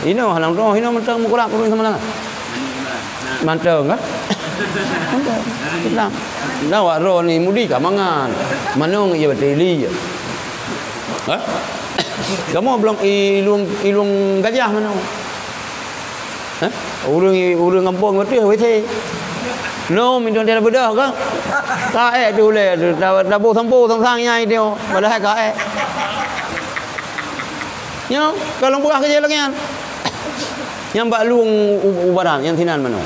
ino halang tu ino mentang kuram sama lang manteng kan tetang dah waro ni mudi ka mangan manong ia beteli kamu belum ilung gajah mana urang kampung betul weh no min don dia bedah ke kae tu le dah bo sampo sang nyai dia padahal kae nyo kalau buah kerja lagi yang bak luang ubaran yang tinan mana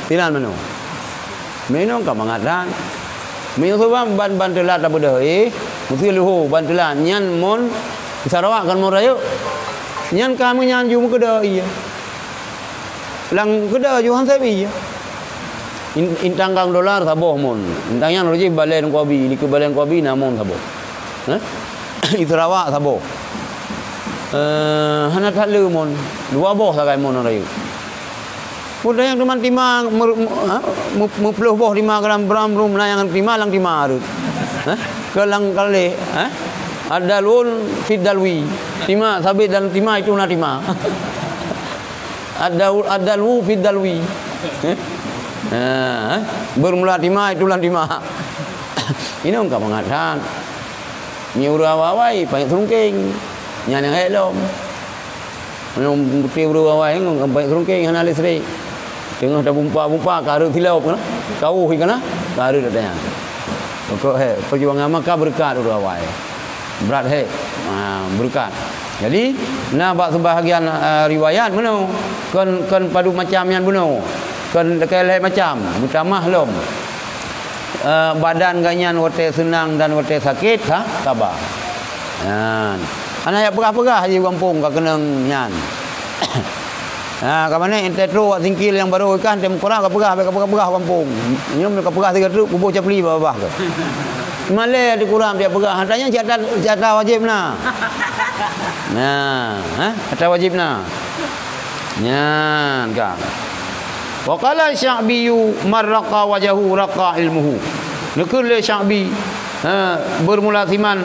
tinan mana Minum ka mangatan. Minum sebab ban telat apa dah mesti luhu ban telat nyan mon Sarawak kan mon rayu. Nyan kami nyan ju mu keda iya. Lang keda ju han sebi iya. Intang kang dolar saboh mon. Intang yang roji balen kobi, di ke balen kobi namon saboh. Di Sarawak saboh. Hana thalu mon. Dua boh sakai mon rayu. Muda yang teman timang mupluh boh timang dalam beram-rum layangan timang lang timang arut. Kelang kali ada lun fidalwi timang sabit dan timang itu na timang. Ada lu fidalwi. Bermula timang itu lang timang. Ini engkau mengatakan nyura wawai pakai sungking nyana helom. Minum putih wawai engkau pakai sungking hana listrik. Tengah dah bumpa karu tilau kan kau hikana karu datanya pokok perjuangan maka berkat udah awal berat berkat jadi bak sebahagian riwayat mana kan padu macam yang bunuh kan keleh macam utamah lom badan ganyan wate senang dan wate sakit sabar anak ya pegah-pegah di kampung ka kenang nyan kamane ente tru singkil yang baru ikan tem kurang ka pegah kampung. Nyom ka pegah 3 truk kubu capli bawah ke. Male di kurang dia pegah hatanya jatah wajib nah. Jatah wajib nah. Nyan ka. Wa qala Sya'bi marraqa wajahu raqa ilmuhu. Nekul Sya'bi bermula siman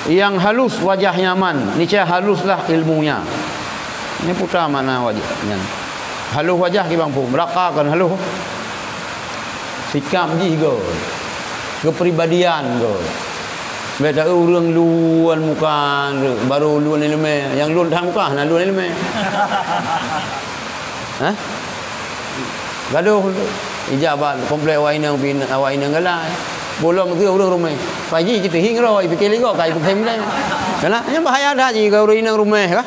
yang halus wajah nyaman, niscaya haluslah ilmunya. Ini putar mana wajahnya. Halus wajah ki bang pun, meraka kan halus. Sikap ji ke. Kepribadian ke. Beda orang luan muka baru luan ilmu, yang luan tang muka nak luan ilmu. Hah? Gaduh ijabat komplek wainang pin wainang galai. Bolong ke orang rumah. Pagi kita hingro fikir ligo kai bukan mulai. Karena yang bahaya dah ji orang inang rumah kah?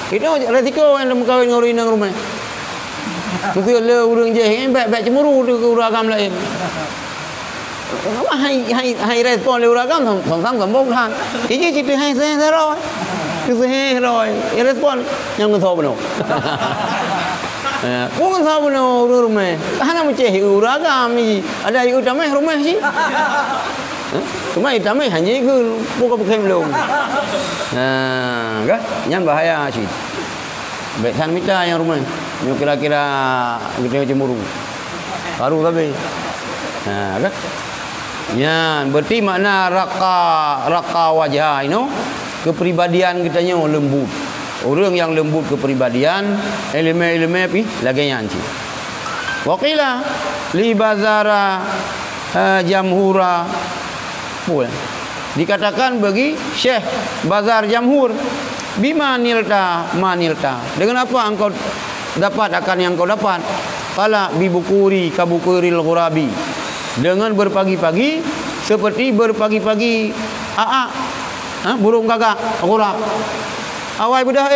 Itu resiko yang kawin orang inang rumah. Mesti le orang je baik cemburu ke orang agam lain. Hai respon le orang agam song sambung than. Ini kita hai saya rồi. Kita rồi. Respon yang ngetho beno. Bukan sahaja orang rumah. Hanya macam orang agam ni. Ada yang utama rumah sih. Cuma utama hanya itu bukan belum. Kan? Yang bahaya sih. Betan mita yang rumah. Yang kira-kira kita cemburu. Baru tapi. Kan? Yang berarti makna raka wajah ini kepribadian kita nya lembut. Orang yang lembut kepribadian, elemen-elemen api lagi nyanci. Waqila li bazara jamhura. Boleh. Dikatakan bagi Syekh Bazar Jamhur, bima nilta manilta. Dengan apa engkau dapat akan yang kau dapat? Qala bibukuri kabukuril ghurabi. Dengan berpagi-pagi seperti berpagi-pagi burung gagak ghurab. Awai budah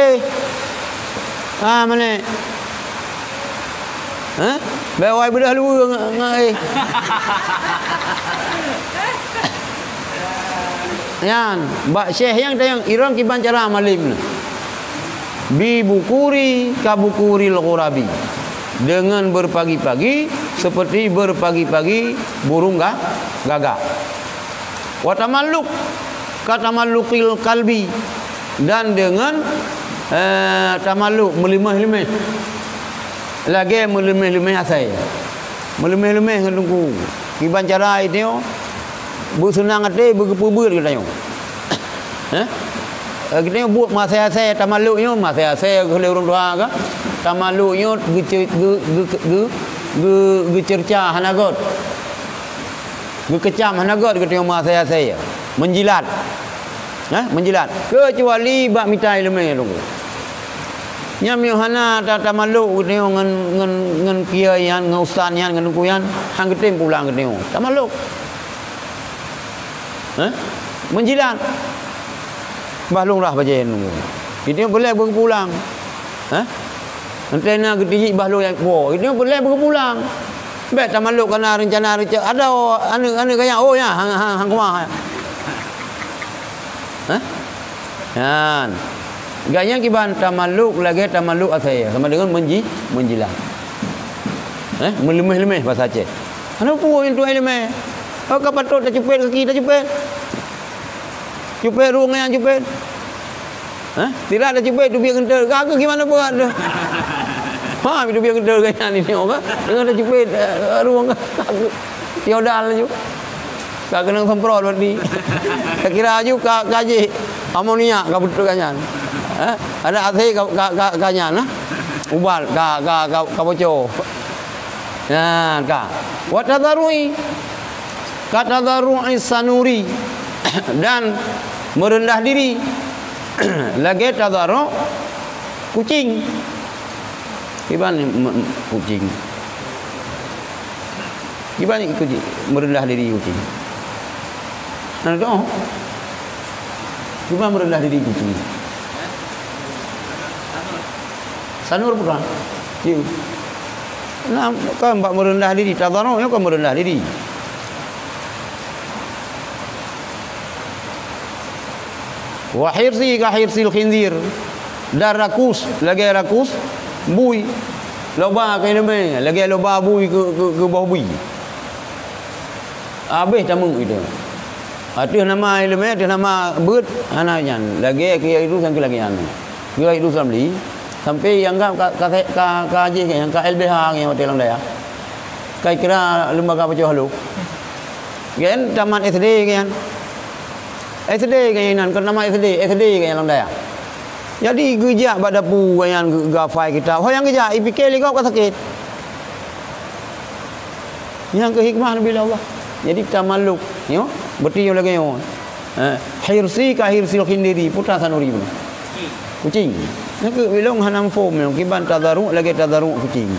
mana? Awai budah lu Yan, Mbak Syekh yang tayang irang kiban cara malim. Bi bukuri kabukuril ghurabi. Dengan berpagi-pagi seperti berpagi-pagi burung gagak. Wa tamalluk katamallukil kalbi. Dan dengan tamaluk melimah-limah lagi melimah-limah asai melimah-limah tunggu kiban cara itu bu senang ate berkepuber katanya kita buat masa asai tamaluknya masa asai oleh orang tua ke tamaluknya gecerca hanagot gekecam hanagot katanya masa asai menjilat. Menjilat kecuali bak mitai lemai tu. Nyam Yohana tata maluk ketemu ngan kiai yang ngan ustaz yang ngan kuyan hang ketim pulang ketemu. Tak maluk. Menjilat. Bahlunglah bajen tu. Itu boleh berpulang. Antena gediji bahlung yang kuat. Itu boleh berpulang. Bet tak maluk kerana rencana ada anu kaya ya hang kumah. Kan. Gaya kiban tamaluk lagi tamaluk asai sama dengan menjilat. Melemeh-lemeh bahasa Aceh. Kenapa yang tu lemeh? Kau patut dah cepet kaki dah cepet. Cepet ruang yang cepet. Tidak ada cepet tu biar kental. Kagak gimana buat tu? Itu biar kental gaya ni tengok kan. Dengan dah cepet ruang tiodal je. Kak kena semprot berarti. Tak kira aju kaji amonia ka betul kanyan. Ada asai ka kanyan ubal ka bocor. Ka. Wa tadarrui. Ka tadarrui sanuri dan merendah diri. Lagi tadarru kucing. Gimana kucing? Gimana kucing merendah diri kucing? Nah tu, cuma merendah diri kucing. Sanur bukan? You. Nah, kan mbak merendah diri. Tadarru'nya kan merendah diri. Wa hirsi ka hirsil khinzir. Dan rakus, lagi rakus, bui. Loba kain nama, lagi loba bui ke bawah bui. Habis tamu itu. Ada nama ilmu, ada nama bird, anaknya. Lagi kiai itu sampai lagi anu. Kiai itu sampai sampai yang kaji yang LBH yang hotel dia. Kai kira lembaga baca halu. Kan taman SD kan. SD kan yang kan nama SD kan yang dah. Jadi gejak pada pu yang gafai kita. Yang gejak IPK li kau sakit. Yang ke hikmah Nabi Allah. Jadi kita maluk, yo, berarti yo lagi yo. Hirsi ka hirsil khindiri putra sanuri pun. Kucing. Nak bilong hanam form yo kiban tadaruk lagi tadaruk kucing.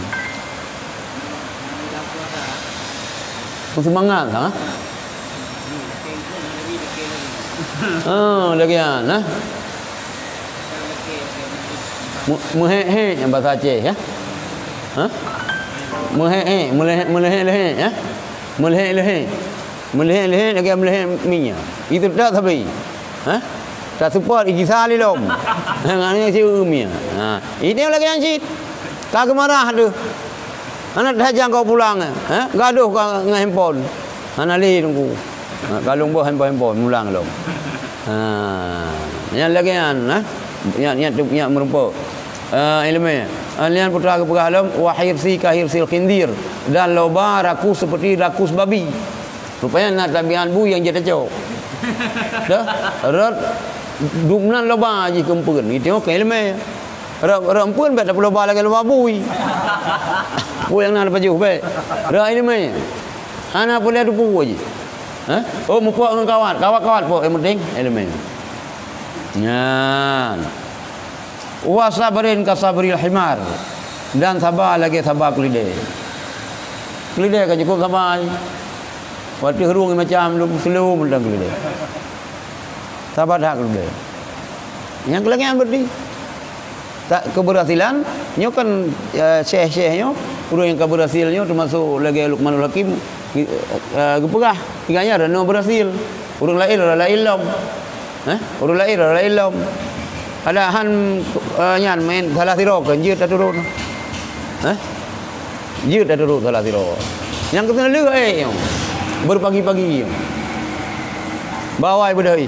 Semangat ha? Lagi nah. Muhe yang bahasa Aceh ya. Ha? Muhe muleh ya. Muleh lagi muleh minyak. Itu tak tapi. Ha? Tak support ikisal lom. Hangane si umia. Ha, ini lagi yang cit. Tak marah tu. Anak dah jang kau pulang gaduh kau dengan handphone. Anak li tunggu. Kalung buah handphone mulang lom. Yang lagi yang merupa ilmu. Alian putra ke pegalam wahir si kahir sil khindir dan loba rakus seperti rakus babi. Rupanya nak tabian bu yang jadi cok. Dah, rat dumnan loba aji kempen. Itu ke ilmu. Rampun bet loba lagi loba bui. Bu yang nak baju bet. Ra ilmu. Anak boleh dupu aje. Oh muka dengan kawan pun yang penting elemen. Nyan. Wa sabrin ka sabril himar. Dan sabar lagi sabar kelidai. Kelidai kan cukup sabar. Waktu herung macam lu slow mendang kelidai. Sabar dah kelidai. Yang kelengan berdi. Tak keberhasilan nyo kan syekh-syekhnya urang yang keberhasilannya termasuk lagi Luqmanul Hakim gepegah tiganya ada no berhasil urang lain lom urang lain lom ada han nyan main salah siro kan jeut tak turun jeut tak turun salah siro yang kena le berpagi-pagi bawai bedai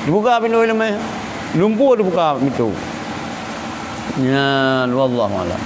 dibuka pintu lemah lumpur dibuka pintu ya wallahu a'lam.